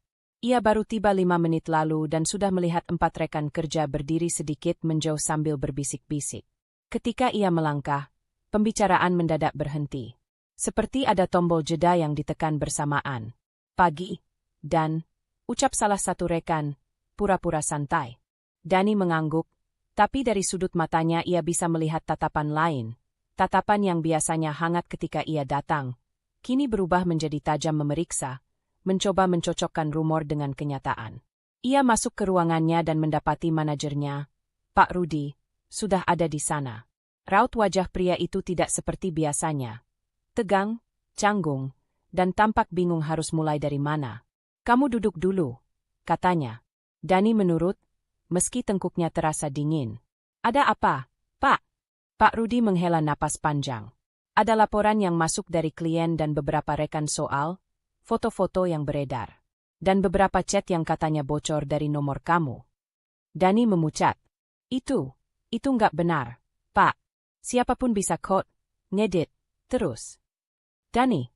Ia baru tiba 5 menit lalu dan sudah melihat 4 rekan kerja berdiri sedikit menjauh sambil berbisik-bisik. Ketika ia melangkah, pembicaraan mendadak berhenti. Seperti ada tombol jeda yang ditekan bersamaan. Pagi, dan, ucap salah satu rekan, pura-pura santai. Dani mengangguk, tapi dari sudut matanya ia bisa melihat tatapan lain. Tatapan yang biasanya hangat ketika ia datang, kini berubah menjadi tajam memeriksa, mencoba mencocokkan rumor dengan kenyataan. Ia masuk ke ruangannya dan mendapati manajernya, Pak Rudi, sudah ada di sana. Raut wajah pria itu tidak seperti biasanya. Tegang, canggung, dan tampak bingung harus mulai dari mana. Kamu duduk dulu, katanya. Dani menurut, meski tengkuknya terasa dingin. Ada apa, Pak? Pak Rudi menghela napas panjang. Ada laporan yang masuk dari klien dan beberapa rekan soal foto-foto yang beredar, dan beberapa chat yang katanya bocor dari nomor kamu. Dani memucat. Itu nggak benar, Pak. Siapapun bisa kok ngedit, terus. Dani.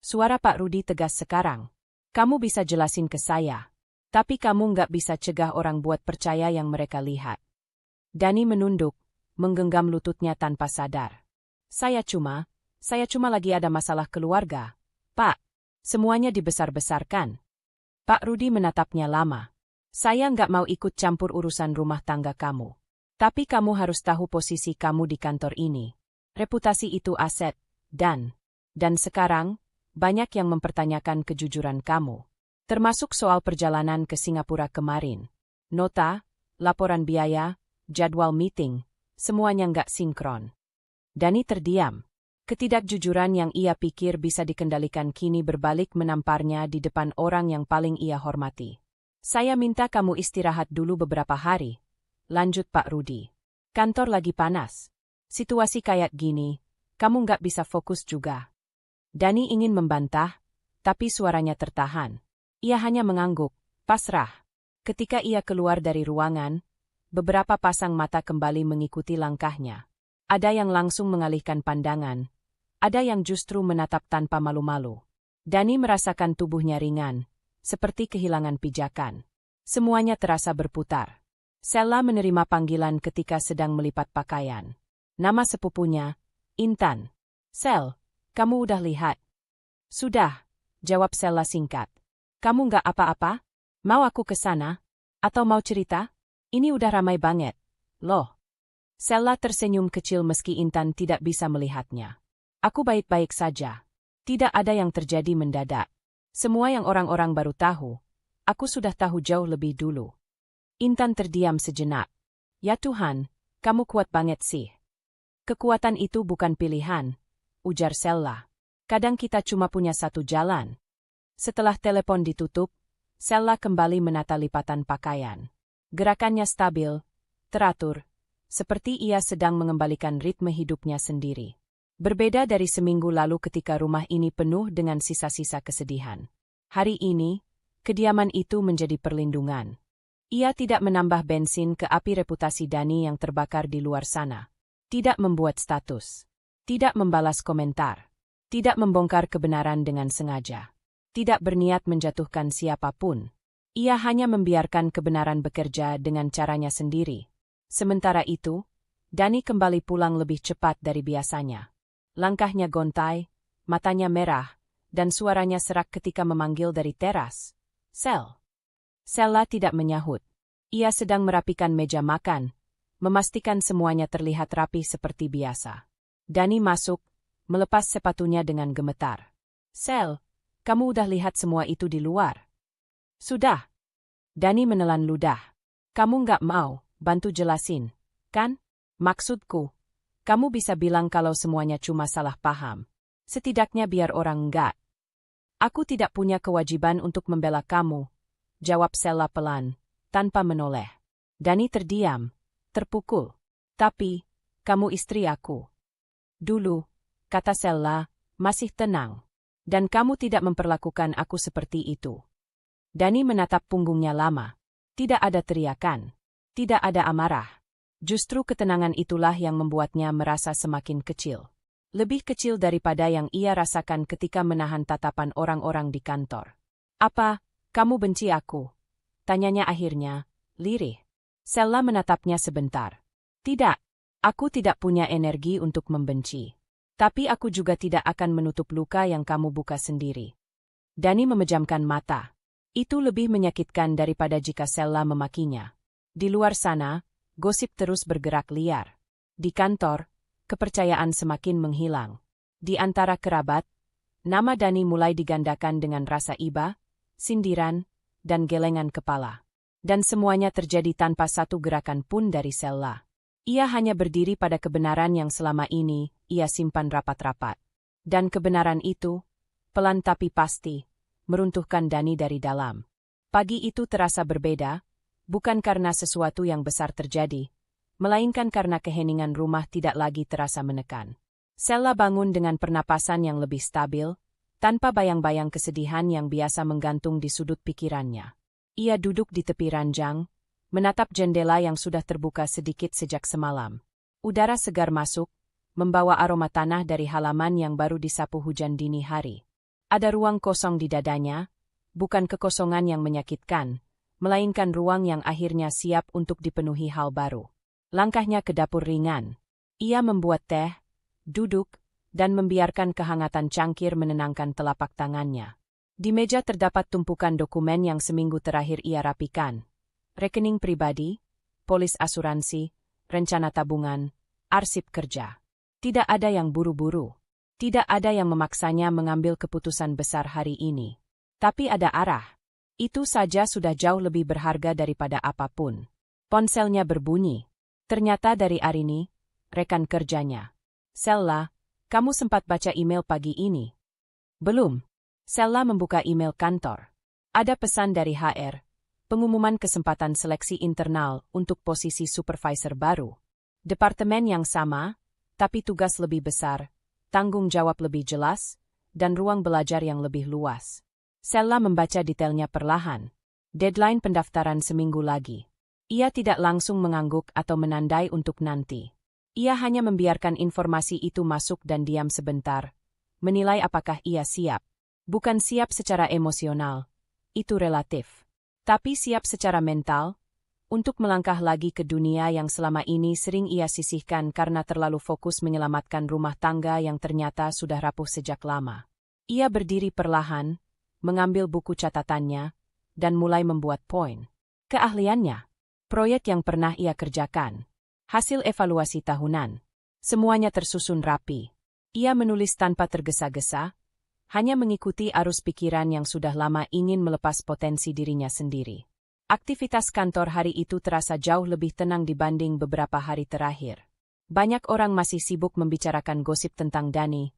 Suara Pak Rudi tegas sekarang. Kamu bisa jelasin ke saya, tapi kamu nggak bisa cegah orang buat percaya yang mereka lihat. Dani menunduk, menggenggam lututnya tanpa sadar. Saya cuma lagi ada masalah keluarga, Pak. Semuanya dibesar-besarkan. Pak Rudi menatapnya lama. Saya nggak mau ikut campur urusan rumah tangga kamu. Tapi kamu harus tahu posisi kamu di kantor ini. Reputasi itu aset, dan sekarang, banyak yang mempertanyakan kejujuran kamu. Termasuk soal perjalanan ke Singapura kemarin. Nota, laporan biaya, jadwal meeting, semuanya nggak sinkron. Dani terdiam. Ketidakjujuran yang ia pikir bisa dikendalikan kini berbalik menamparnya di depan orang yang paling ia hormati. Saya minta kamu istirahat dulu beberapa hari. Lanjut Pak Rudi. Kantor lagi panas. Situasi kayak gini, kamu nggak bisa fokus juga. Dani ingin membantah, tapi suaranya tertahan. Ia hanya mengangguk, pasrah. Ketika ia keluar dari ruangan, beberapa pasang mata kembali mengikuti langkahnya. Ada yang langsung mengalihkan pandangan, ada yang justru menatap tanpa malu-malu. Dani merasakan tubuhnya ringan, seperti kehilangan pijakan. Semuanya terasa berputar. Sella menerima panggilan ketika sedang melipat pakaian. Nama sepupunya, Intan. Sel, kamu udah lihat? Sudah, jawab Sella singkat. Kamu nggak apa-apa? Mau aku ke sana? Atau mau cerita? Ini udah ramai banget. Loh. Sella tersenyum kecil meski Intan tidak bisa melihatnya. Aku baik-baik saja. Tidak ada yang terjadi mendadak. Semua yang orang-orang baru tahu, aku sudah tahu jauh lebih dulu. Intan terdiam sejenak. Ya Tuhan, kamu kuat banget sih. Kekuatan itu bukan pilihan, ujar Sella. Kadang kita cuma punya satu jalan. Setelah telepon ditutup, Sella kembali menata lipatan pakaian. Gerakannya stabil, teratur, seperti ia sedang mengembalikan ritme hidupnya sendiri. Berbeda dari seminggu lalu ketika rumah ini penuh dengan sisa-sisa kesedihan. Hari ini, kediaman itu menjadi perlindungan. Ia tidak menambah bensin ke api reputasi Dani yang terbakar di luar sana. Tidak membuat status. Tidak membalas komentar. Tidak membongkar kebenaran dengan sengaja. Tidak berniat menjatuhkan siapapun. Ia hanya membiarkan kebenaran bekerja dengan caranya sendiri. Sementara itu, Dani kembali pulang lebih cepat dari biasanya. Langkahnya gontai, matanya merah, dan suaranya serak ketika memanggil dari teras. Sel. Sella tidak menyahut. Ia sedang merapikan meja makan, memastikan semuanya terlihat rapi seperti biasa. Dani masuk, melepas sepatunya dengan gemetar. Sel, kamu udah lihat semua itu di luar? Sudah. Dani menelan ludah. Kamu nggak mau bantu jelasin, kan? Maksudku, kamu bisa bilang kalau semuanya cuma salah paham. Setidaknya biar orang enggak. Aku tidak punya kewajiban untuk membela kamu, jawab Sella pelan, tanpa menoleh. Dani terdiam, terpukul. Tapi, kamu istri aku. Dulu, kata Sella, masih tenang. Dan kamu tidak memperlakukan aku seperti itu. Dani menatap punggungnya lama. Tidak ada teriakan. Tidak ada amarah. Justru ketenangan itulah yang membuatnya merasa semakin kecil. Lebih kecil daripada yang ia rasakan ketika menahan tatapan orang-orang di kantor. Apa, kamu benci aku? Tanyanya akhirnya, lirih. Sella menatapnya sebentar. Tidak, aku tidak punya energi untuk membenci. Tapi aku juga tidak akan menutup luka yang kamu buka sendiri. Dani memejamkan mata. Itu lebih menyakitkan daripada jika Sella memakinya. Di luar sana, gosip terus bergerak liar. Di kantor, kepercayaan semakin menghilang. Di antara kerabat, nama Dani mulai digandakan dengan rasa iba, sindiran, dan gelengan kepala. Dan semuanya terjadi tanpa satu gerakan pun dari Sella. Ia hanya berdiri pada kebenaran yang selama ini ia simpan rapat-rapat. Dan kebenaran itu, pelan tapi pasti, meruntuhkan Dani dari dalam. Pagi itu terasa berbeda, bukan karena sesuatu yang besar terjadi, melainkan karena keheningan rumah tidak lagi terasa menekan. Sella bangun dengan pernapasan yang lebih stabil, tanpa bayang-bayang kesedihan yang biasa menggantung di sudut pikirannya. Ia duduk di tepi ranjang, menatap jendela yang sudah terbuka sedikit sejak semalam. Udara segar masuk, membawa aroma tanah dari halaman yang baru disapu hujan dini hari. Ada ruang kosong di dadanya, bukan kekosongan yang menyakitkan, melainkan ruang yang akhirnya siap untuk dipenuhi hal baru. Langkahnya ke dapur ringan. Ia membuat teh, duduk, dan membiarkan kehangatan cangkir menenangkan telapak tangannya. Di meja terdapat tumpukan dokumen yang seminggu terakhir ia rapikan. Rekening pribadi, polis asuransi, rencana tabungan, arsip kerja. Tidak ada yang buru-buru. Tidak ada yang memaksanya mengambil keputusan besar hari ini. Tapi ada arah. Itu saja sudah jauh lebih berharga daripada apapun. Ponselnya berbunyi. Ternyata dari Arini, rekan kerjanya. Sella, kamu sempat baca email pagi ini? Belum. Sella membuka email kantor. Ada pesan dari HR. Pengumuman kesempatan seleksi internal untuk posisi supervisor baru. Departemen yang sama, tapi tugas lebih besar, tanggung jawab lebih jelas, dan ruang belajar yang lebih luas. Sella membaca detailnya perlahan. Deadline pendaftaran seminggu lagi. Ia tidak langsung mengangguk atau menandai untuk nanti. Ia hanya membiarkan informasi itu masuk dan diam sebentar, menilai apakah ia siap. Bukan siap secara emosional, itu relatif. Tapi siap secara mental, untuk melangkah lagi ke dunia yang selama ini sering ia sisihkan karena terlalu fokus menyelamatkan rumah tangga yang ternyata sudah rapuh sejak lama. Ia berdiri perlahan, mengambil buku catatannya, dan mulai membuat poin. Keahliannya, proyek yang pernah ia kerjakan, hasil evaluasi tahunan, semuanya tersusun rapi. Ia menulis tanpa tergesa-gesa, hanya mengikuti arus pikiran yang sudah lama ingin melepas potensi dirinya sendiri. Aktivitas kantor hari itu terasa jauh lebih tenang dibanding beberapa hari terakhir. Banyak orang masih sibuk membicarakan gosip tentang Dani,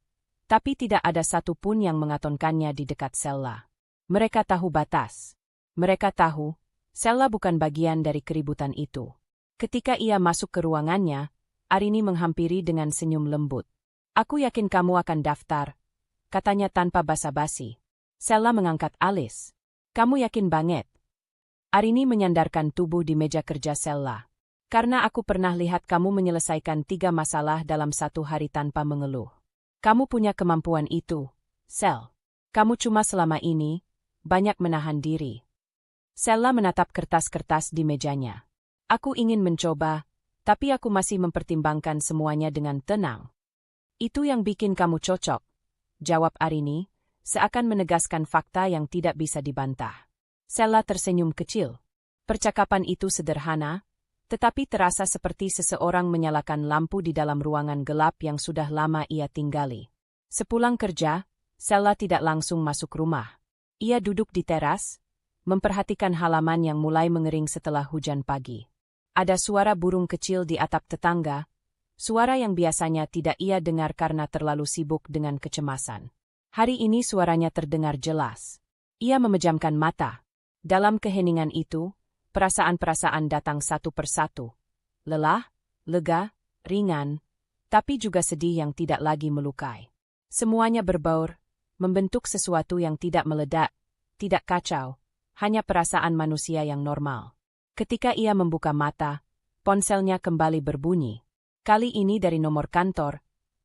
tapi tidak ada satu pun yang mengatonkannya di dekat Sella. Mereka tahu batas. Mereka tahu, Sella bukan bagian dari keributan itu. Ketika ia masuk ke ruangannya, Arini menghampiri dengan senyum lembut. Aku yakin kamu akan daftar, katanya tanpa basa-basi. Sella mengangkat alis. Kamu yakin banget? Arini menyandarkan tubuh di meja kerja Sella. Karena aku pernah lihat kamu menyelesaikan 3 masalah dalam 1 hari tanpa mengeluh. Kamu punya kemampuan itu, Sel. Kamu cuma selama ini banyak menahan diri. Sella menatap kertas-kertas di mejanya. Aku ingin mencoba, tapi aku masih mempertimbangkan semuanya dengan tenang. Itu yang bikin kamu cocok. jawab Arini, seakan menegaskan fakta yang tidak bisa dibantah. Sella tersenyum kecil. Percakapan itu sederhana, tetapi terasa seperti seseorang menyalakan lampu di dalam ruangan gelap yang sudah lama ia tinggali. Sepulang kerja, Sella tidak langsung masuk rumah. Ia duduk di teras, memperhatikan halaman yang mulai mengering setelah hujan pagi. Ada suara burung kecil di atap tetangga, suara yang biasanya tidak ia dengar karena terlalu sibuk dengan kecemasan. Hari ini suaranya terdengar jelas. Ia memejamkan mata. Dalam keheningan itu, perasaan-perasaan datang satu persatu. Lelah, lega, ringan, tapi juga sedih yang tidak lagi melukai. Semuanya berbaur, membentuk sesuatu yang tidak meledak, tidak kacau, hanya perasaan manusia yang normal. Ketika ia membuka mata, ponselnya kembali berbunyi. Kali ini dari nomor kantor,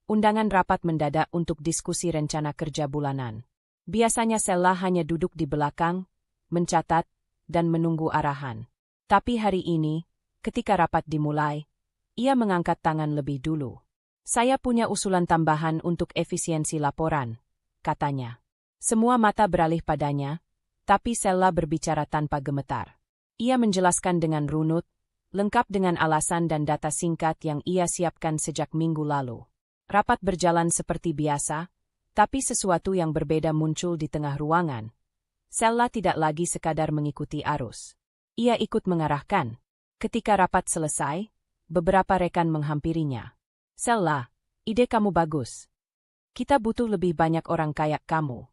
undangan rapat mendadak untuk diskusi rencana kerja bulanan. Biasanya Sella hanya duduk di belakang, mencatat, dan menunggu arahan. Tapi hari ini, ketika rapat dimulai, ia mengangkat tangan lebih dulu. Saya punya usulan tambahan untuk efisiensi laporan, katanya. Semua mata beralih padanya, tapi Sella berbicara tanpa gemetar. Ia menjelaskan dengan runut, lengkap dengan alasan dan data singkat yang ia siapkan sejak minggu lalu. Rapat berjalan seperti biasa, tapi sesuatu yang berbeda muncul di tengah ruangan. Sella tidak lagi sekadar mengikuti arus. Ia ikut mengarahkan. Ketika rapat selesai, beberapa rekan menghampirinya. Sella, ide kamu bagus. Kita butuh lebih banyak orang kayak kamu.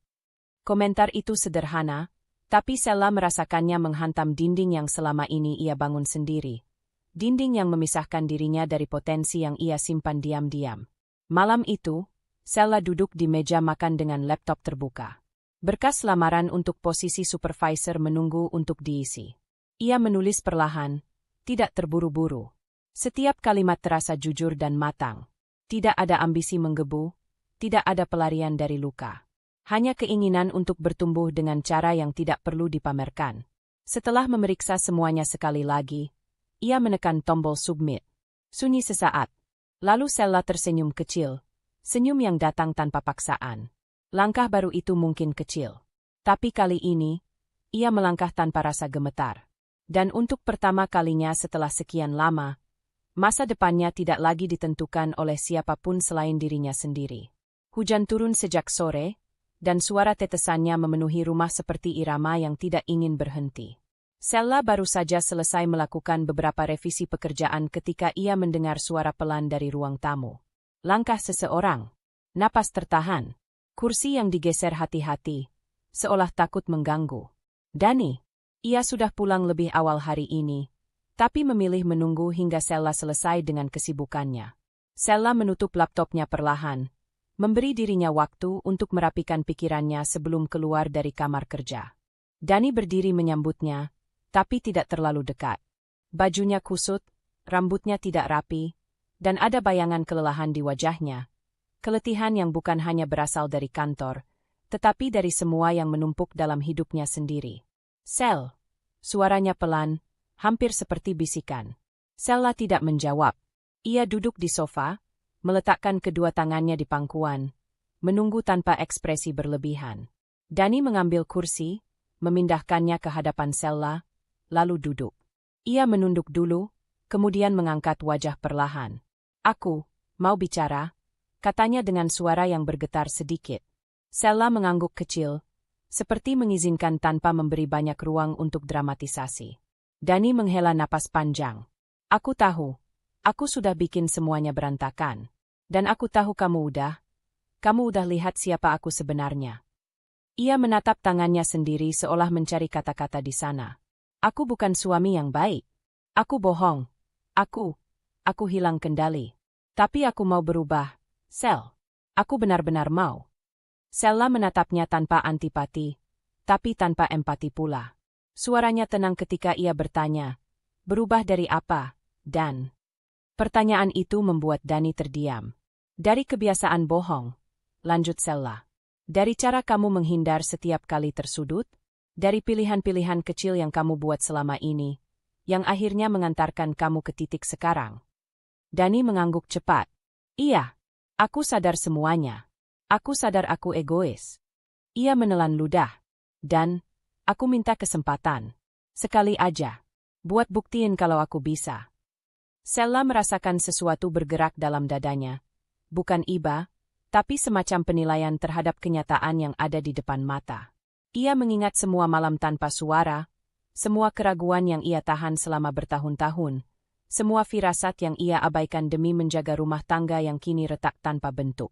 Komentar itu sederhana, tapi Sella merasakannya menghantam dinding yang selama ini ia bangun sendiri. Dinding yang memisahkan dirinya dari potensi yang ia simpan diam-diam. Malam itu, Sella duduk di meja makan dengan laptop terbuka. Berkas lamaran untuk posisi supervisor menunggu untuk diisi. Ia menulis perlahan, tidak terburu-buru. Setiap kalimat terasa jujur dan matang. Tidak ada ambisi menggebu, tidak ada pelarian dari luka. Hanya keinginan untuk bertumbuh dengan cara yang tidak perlu dipamerkan. Setelah memeriksa semuanya sekali lagi, ia menekan tombol submit. Sunyi sesaat. Lalu Sella tersenyum kecil, senyum yang datang tanpa paksaan. Langkah baru itu mungkin kecil. Tapi kali ini, ia melangkah tanpa rasa gemetar. Dan untuk pertama kalinya setelah sekian lama, masa depannya tidak lagi ditentukan oleh siapapun selain dirinya sendiri. Hujan turun sejak sore, dan suara tetesannya memenuhi rumah seperti irama yang tidak ingin berhenti. Sella baru saja selesai melakukan beberapa revisi pekerjaan ketika ia mendengar suara pelan dari ruang tamu. Langkah seseorang. Napas tertahan. Kursi yang digeser hati-hati, seolah takut mengganggu. Dani. Ia sudah pulang lebih awal hari ini, tapi memilih menunggu hingga Sella selesai dengan kesibukannya. Sella menutup laptopnya perlahan, memberi dirinya waktu untuk merapikan pikirannya sebelum keluar dari kamar kerja. Dani berdiri menyambutnya, tapi tidak terlalu dekat. Bajunya kusut, rambutnya tidak rapi, dan ada bayangan kelelahan di wajahnya. Keletihan yang bukan hanya berasal dari kantor, tetapi dari semua yang menumpuk dalam hidupnya sendiri. Sel, suaranya pelan, hampir seperti bisikan. Sella tidak menjawab. Ia duduk di sofa, meletakkan kedua tangannya di pangkuan, menunggu tanpa ekspresi berlebihan. Dani mengambil kursi, memindahkannya ke hadapan Sella, lalu duduk. Ia menunduk dulu, kemudian mengangkat wajah perlahan. Aku mau bicara, katanya dengan suara yang bergetar sedikit. Sella mengangguk kecil, seperti mengizinkan tanpa memberi banyak ruang untuk dramatisasi. Dani menghela napas panjang. Aku tahu, aku sudah bikin semuanya berantakan. Dan aku tahu kamu udah lihat siapa aku sebenarnya. Ia menatap tangannya sendiri seolah mencari kata-kata di sana. Aku bukan suami yang baik. Aku bohong. Aku hilang kendali. Tapi aku mau berubah. Sel, aku benar-benar mau. Sella menatapnya tanpa antipati, tapi tanpa empati pula. Suaranya tenang ketika ia bertanya, berubah dari apa, Dan? Pertanyaan itu membuat Dani terdiam. Dari kebiasaan bohong, lanjut Sella. Dari cara kamu menghindar setiap kali tersudut, dari pilihan-pilihan kecil yang kamu buat selama ini, yang akhirnya mengantarkan kamu ke titik sekarang. Dani mengangguk cepat. Iya. Aku sadar semuanya. Aku sadar aku egois. Ia menelan ludah. Dan, aku minta kesempatan. Sekali aja. Buat buktiin kalau aku bisa. Sella merasakan sesuatu bergerak dalam dadanya. Bukan iba, tapi semacam penilaian terhadap kenyataan yang ada di depan mata. Ia mengingat semua malam tanpa suara, semua keraguan yang ia tahan selama bertahun-tahun, semua firasat yang ia abaikan demi menjaga rumah tangga yang kini retak tanpa bentuk.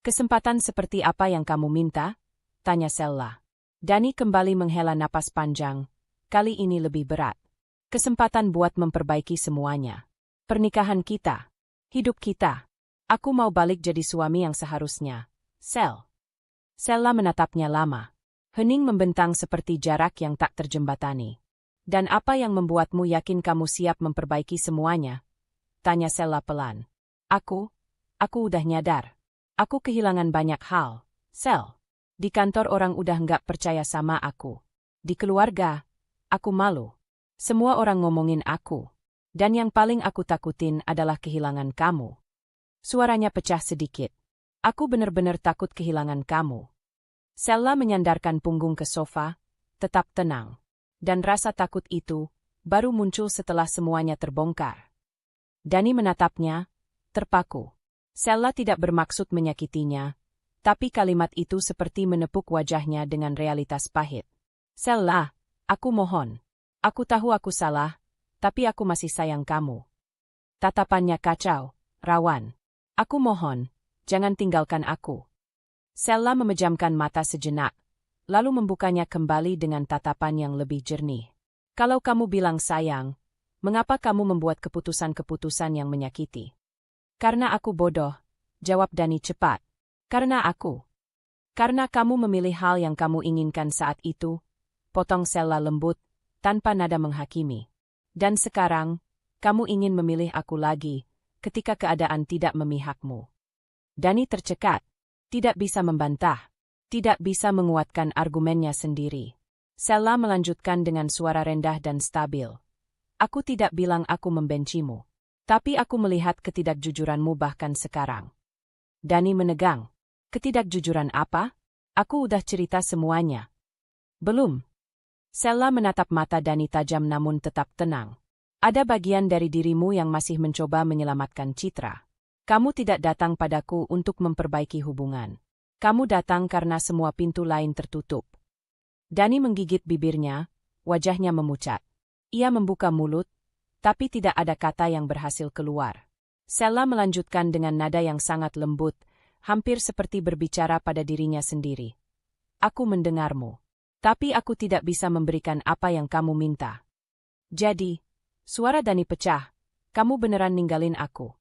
Kesempatan seperti apa yang kamu minta? Tanya Sella. Dani kembali menghela napas panjang, kali ini lebih berat. Kesempatan buat memperbaiki semuanya. Pernikahan kita. Hidup kita. Aku mau balik jadi suami yang seharusnya. Sella menatapnya lama. Hening membentang seperti jarak yang tak terjembatani. Dan apa yang membuatmu yakin kamu siap memperbaiki semuanya? Tanya Sella pelan. Aku udah nyadar. Aku kehilangan banyak hal, Sel. Di kantor orang udah nggak percaya sama aku. Di keluarga, aku malu. Semua orang ngomongin aku. Dan yang paling aku takutin adalah kehilangan kamu. Suaranya pecah sedikit. Aku benar-benar takut kehilangan kamu. Sella menyandarkan punggung ke sofa, tetap tenang. Dan rasa takut itu baru muncul setelah semuanya terbongkar. Dani menatapnya, terpaku. Sella tidak bermaksud menyakitinya, tapi kalimat itu seperti menepuk wajahnya dengan realitas pahit. Sella, aku mohon. Aku tahu aku salah, tapi aku masih sayang kamu. Tatapannya kacau, rawan. Aku mohon, jangan tinggalkan aku. Sella memejamkan mata sejenak, lalu membukanya kembali dengan tatapan yang lebih jernih. Kalau kamu bilang sayang, mengapa kamu membuat keputusan-keputusan yang menyakiti? Karena aku bodoh, jawab Dani cepat. Karena kamu memilih hal yang kamu inginkan saat itu, potong Sella lembut, tanpa nada menghakimi. Dan sekarang, kamu ingin memilih aku lagi, ketika keadaan tidak memihakmu. Dani tercekat, tidak bisa membantah, tidak bisa menguatkan argumennya sendiri. Sella melanjutkan dengan suara rendah dan stabil. Aku tidak bilang aku membencimu, tapi aku melihat ketidakjujuranmu bahkan sekarang. Dani menegang. Ketidakjujuran apa? Aku udah cerita semuanya. Belum. Sella menatap mata Dani tajam namun tetap tenang. Ada bagian dari dirimu yang masih mencoba menyelamatkan citra. Kamu tidak datang padaku untuk memperbaiki hubungan. Kamu datang karena semua pintu lain tertutup. Dani menggigit bibirnya, wajahnya memucat. Ia membuka mulut, tapi tidak ada kata yang berhasil keluar. Sella melanjutkan dengan nada yang sangat lembut, hampir seperti berbicara pada dirinya sendiri. Aku mendengarmu. Tapi aku tidak bisa memberikan apa yang kamu minta. Jadi, suara Dani pecah, kamu beneran ninggalin aku.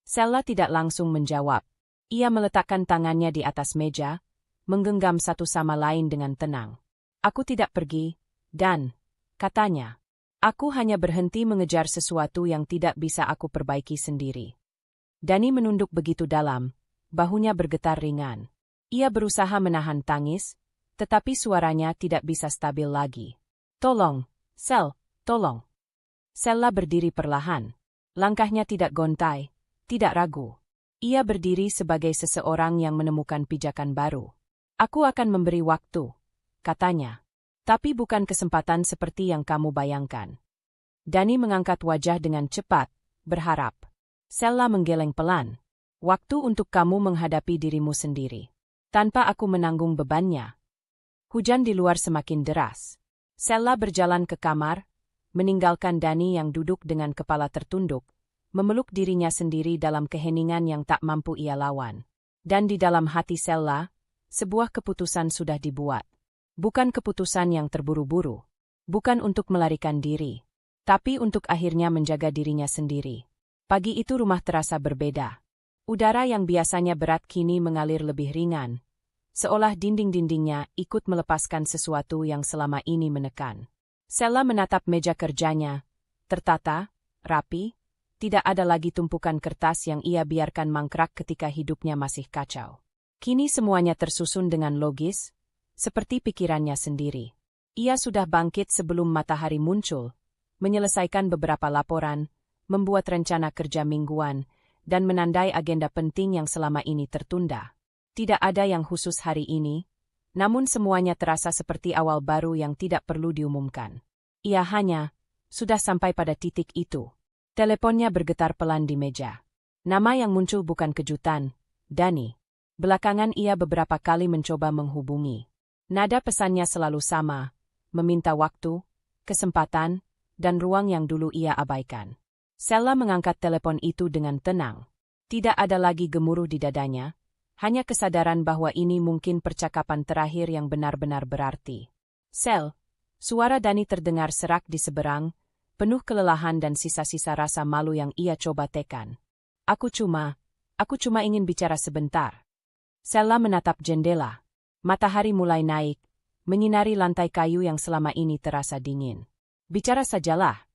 Sella tidak langsung menjawab. Ia meletakkan tangannya di atas meja, menggenggam satu sama lain dengan tenang. Aku tidak pergi, dan, katanya, aku hanya berhenti mengejar sesuatu yang tidak bisa aku perbaiki sendiri. Dani menunduk begitu dalam, bahunya bergetar ringan. Ia berusaha menahan tangis, tetapi suaranya tidak bisa stabil lagi. Tolong, Sel, tolong. Sella berdiri perlahan. Langkahnya tidak gontai, tidak ragu. Ia berdiri sebagai seseorang yang menemukan pijakan baru. Aku akan memberi waktu, katanya. Tapi bukan kesempatan seperti yang kamu bayangkan. Dani mengangkat wajah dengan cepat, berharap. Sella menggeleng pelan. Waktu untuk kamu menghadapi dirimu sendiri. Tanpa aku menanggung bebannya. Hujan di luar semakin deras. Sella berjalan ke kamar, meninggalkan Dani yang duduk dengan kepala tertunduk, memeluk dirinya sendiri dalam keheningan yang tak mampu ia lawan. Dan di dalam hati Sella, sebuah keputusan sudah dibuat. Bukan keputusan yang terburu-buru. Bukan untuk melarikan diri. Tapi untuk akhirnya menjaga dirinya sendiri. Pagi itu rumah terasa berbeda. Udara yang biasanya berat kini mengalir lebih ringan. Seolah dinding-dindingnya ikut melepaskan sesuatu yang selama ini menekan. Sella menatap meja kerjanya. Tertata, rapi, tidak ada lagi tumpukan kertas yang ia biarkan mangkrak ketika hidupnya masih kacau. Kini semuanya tersusun dengan logis, seperti pikirannya sendiri. Ia sudah bangkit sebelum matahari muncul, menyelesaikan beberapa laporan, membuat rencana kerja mingguan, dan menandai agenda penting yang selama ini tertunda. Tidak ada yang khusus hari ini, namun semuanya terasa seperti awal baru yang tidak perlu diumumkan. Ia hanya sudah sampai pada titik itu. Teleponnya bergetar pelan di meja. Nama yang muncul bukan kejutan, Dani. Belakangan ia beberapa kali mencoba menghubungi. Nada pesannya selalu sama, meminta waktu, kesempatan, dan ruang yang dulu ia abaikan. Sela mengangkat telepon itu dengan tenang. Tidak ada lagi gemuruh di dadanya, hanya kesadaran bahwa ini mungkin percakapan terakhir yang benar-benar berarti. Sel, suara Dani terdengar serak di seberang, penuh kelelahan dan sisa-sisa rasa malu yang ia coba tekan. Aku cuma ingin bicara sebentar. Sela menatap jendela. Matahari mulai naik, menyinari lantai kayu yang selama ini terasa dingin. Bicara sajalah.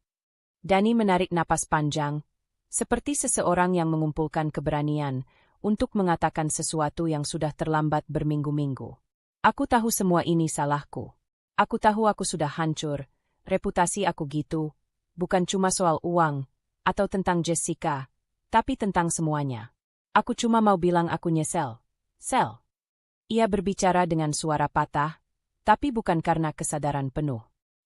Dani menarik napas panjang, seperti seseorang yang mengumpulkan keberanian untuk mengatakan sesuatu yang sudah terlambat berminggu-minggu. Aku tahu semua ini salahku. Aku tahu aku sudah hancur, reputasi aku gitu, bukan cuma soal uang, atau tentang Jessica, tapi tentang semuanya. Aku cuma mau bilang aku nyesel. Sel. Ia berbicara dengan suara patah, tapi bukan karena kesadaran penuh.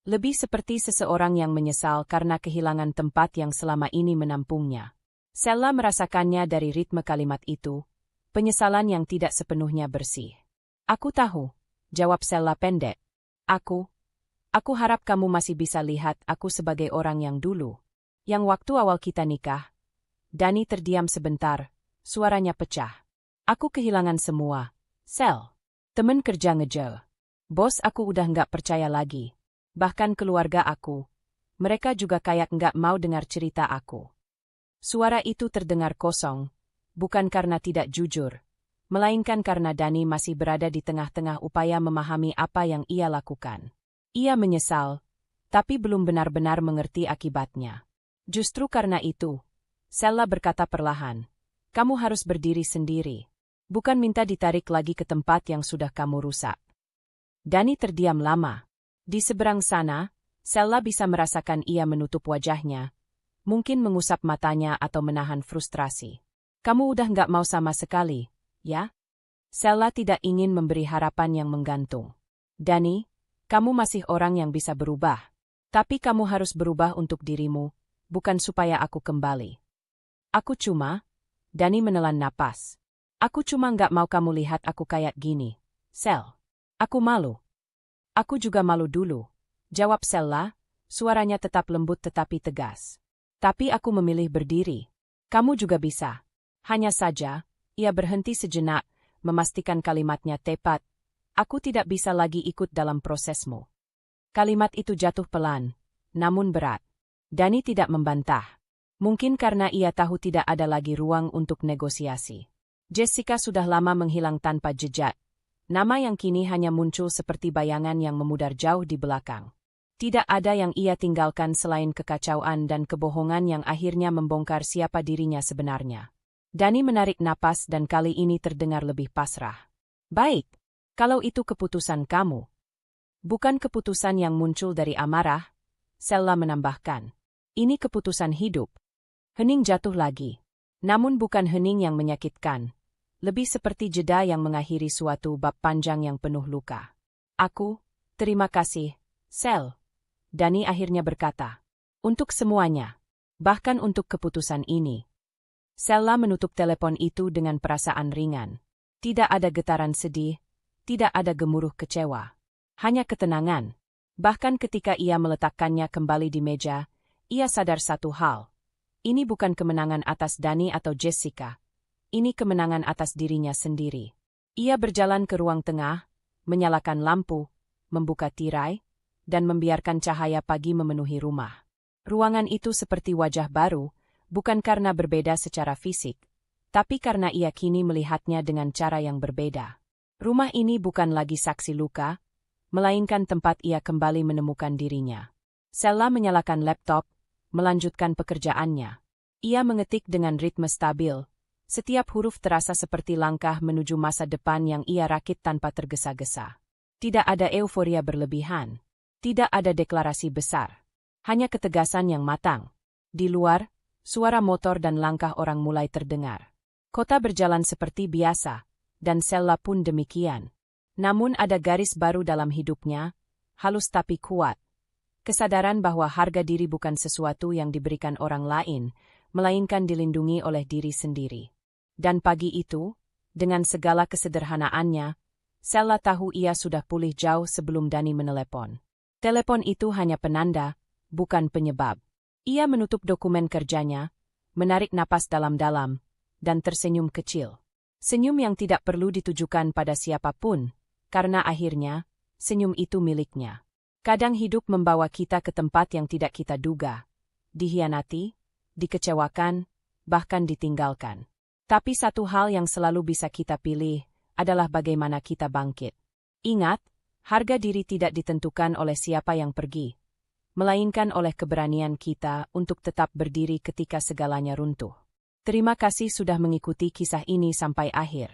Lebih seperti seseorang yang menyesal karena kehilangan tempat yang selama ini menampungnya. Sela merasakannya dari ritme kalimat itu, penyesalan yang tidak sepenuhnya bersih. Aku tahu, jawab Sela pendek. Aku harap kamu masih bisa lihat aku sebagai orang yang dulu. Yang waktu awal kita nikah. Dani terdiam sebentar, suaranya pecah. Aku kehilangan semua. Sel. Temen kerja ngejel. Bos aku udah nggak percaya lagi. Bahkan keluarga aku. Mereka juga kayak nggak mau dengar cerita aku. Suara itu terdengar kosong, bukan karena tidak jujur, melainkan karena Dani masih berada di tengah-tengah upaya memahami apa yang ia lakukan. Ia menyesal, tapi belum benar-benar mengerti akibatnya. Justru karena itu, Sela berkata perlahan, kamu harus berdiri sendiri, bukan minta ditarik lagi ke tempat yang sudah kamu rusak. Dani terdiam lama. Di seberang sana, Sela bisa merasakan ia menutup wajahnya, mungkin mengusap matanya atau menahan frustrasi. Kamu udah nggak mau sama sekali, ya? Sela tidak ingin memberi harapan yang menggantung. Dani, kamu masih orang yang bisa berubah. Tapi kamu harus berubah untuk dirimu, bukan supaya aku kembali. Dani menelan napas. Aku cuma nggak mau kamu lihat aku kayak gini, Sel. Aku malu. Aku juga malu dulu, jawab Sela, suaranya tetap lembut tetapi tegas. Tapi aku memilih berdiri. Kamu juga bisa. Hanya saja, ia berhenti sejenak, memastikan kalimatnya tepat. Aku tidak bisa lagi ikut dalam prosesmu. Kalimat itu jatuh pelan, namun berat. Dani tidak membantah. Mungkin karena ia tahu tidak ada lagi ruang untuk negosiasi. Jessica sudah lama menghilang tanpa jejak. Nama yang kini hanya muncul seperti bayangan yang memudar jauh di belakang. Tidak ada yang ia tinggalkan selain kekacauan dan kebohongan yang akhirnya membongkar siapa dirinya sebenarnya. Dani menarik napas dan kali ini terdengar lebih pasrah. Baik, kalau itu keputusan kamu. Bukan keputusan yang muncul dari amarah, Sela menambahkan. Ini keputusan hidup. Hening jatuh lagi. Namun bukan hening yang menyakitkan. Lebih seperti jeda yang mengakhiri suatu bab panjang yang penuh luka. Terima kasih, Sel. Dani akhirnya berkata, untuk semuanya, bahkan untuk keputusan ini. Sela menutup telepon itu dengan perasaan ringan. Tidak ada getaran sedih, tidak ada gemuruh kecewa. Hanya ketenangan. Bahkan ketika ia meletakkannya kembali di meja, ia sadar satu hal. Ini bukan kemenangan atas Dani atau Jessica. Ini kemenangan atas dirinya sendiri. Ia berjalan ke ruang tengah, menyalakan lampu, membuka tirai, dan membiarkan cahaya pagi memenuhi rumah. Ruangan itu seperti wajah baru, bukan karena berbeda secara fisik, tapi karena ia kini melihatnya dengan cara yang berbeda. Rumah ini bukan lagi saksi luka, melainkan tempat ia kembali menemukan dirinya. Sela menyalakan laptop, melanjutkan pekerjaannya. Ia mengetik dengan ritme stabil. Setiap huruf terasa seperti langkah menuju masa depan yang ia rakit tanpa tergesa-gesa. Tidak ada euforia berlebihan. Tidak ada deklarasi besar. Hanya ketegasan yang matang. Di luar, suara motor dan langkah orang mulai terdengar. Kota berjalan seperti biasa, dan Sella pun demikian. Namun ada garis baru dalam hidupnya, halus tapi kuat. Kesadaran bahwa harga diri bukan sesuatu yang diberikan orang lain, melainkan dilindungi oleh diri sendiri. Dan pagi itu, dengan segala kesederhanaannya, Sella tahu ia sudah pulih jauh sebelum Dani menelepon. Telepon itu hanya penanda, bukan penyebab. Ia menutup dokumen kerjanya, menarik napas dalam-dalam, dan tersenyum kecil. Senyum yang tidak perlu ditujukan pada siapapun, karena akhirnya, senyum itu miliknya. Kadang hidup membawa kita ke tempat yang tidak kita duga, dihianati, dikecewakan, bahkan ditinggalkan. Tapi satu hal yang selalu bisa kita pilih adalah bagaimana kita bangkit. Ingat, harga diri tidak ditentukan oleh siapa yang pergi, melainkan oleh keberanian kita untuk tetap berdiri ketika segalanya runtuh. Terima kasih sudah mengikuti kisah ini sampai akhir.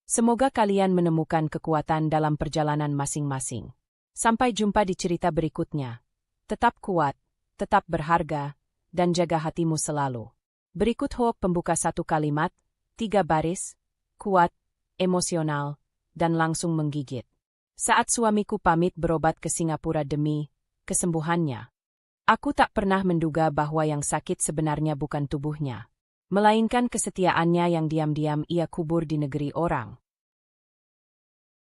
Semoga kalian menemukan kekuatan dalam perjalanan masing-masing. Sampai jumpa di cerita berikutnya. Tetap kuat, tetap berharga, dan jaga hatimu selalu. Berikut Hope pembuka 1 kalimat, 3 baris, kuat, emosional, dan langsung menggigit. Saat suamiku pamit berobat ke Singapura demi kesembuhannya, aku tak pernah menduga bahwa yang sakit sebenarnya bukan tubuhnya, melainkan kesetiaannya yang diam-diam ia kubur di negeri orang.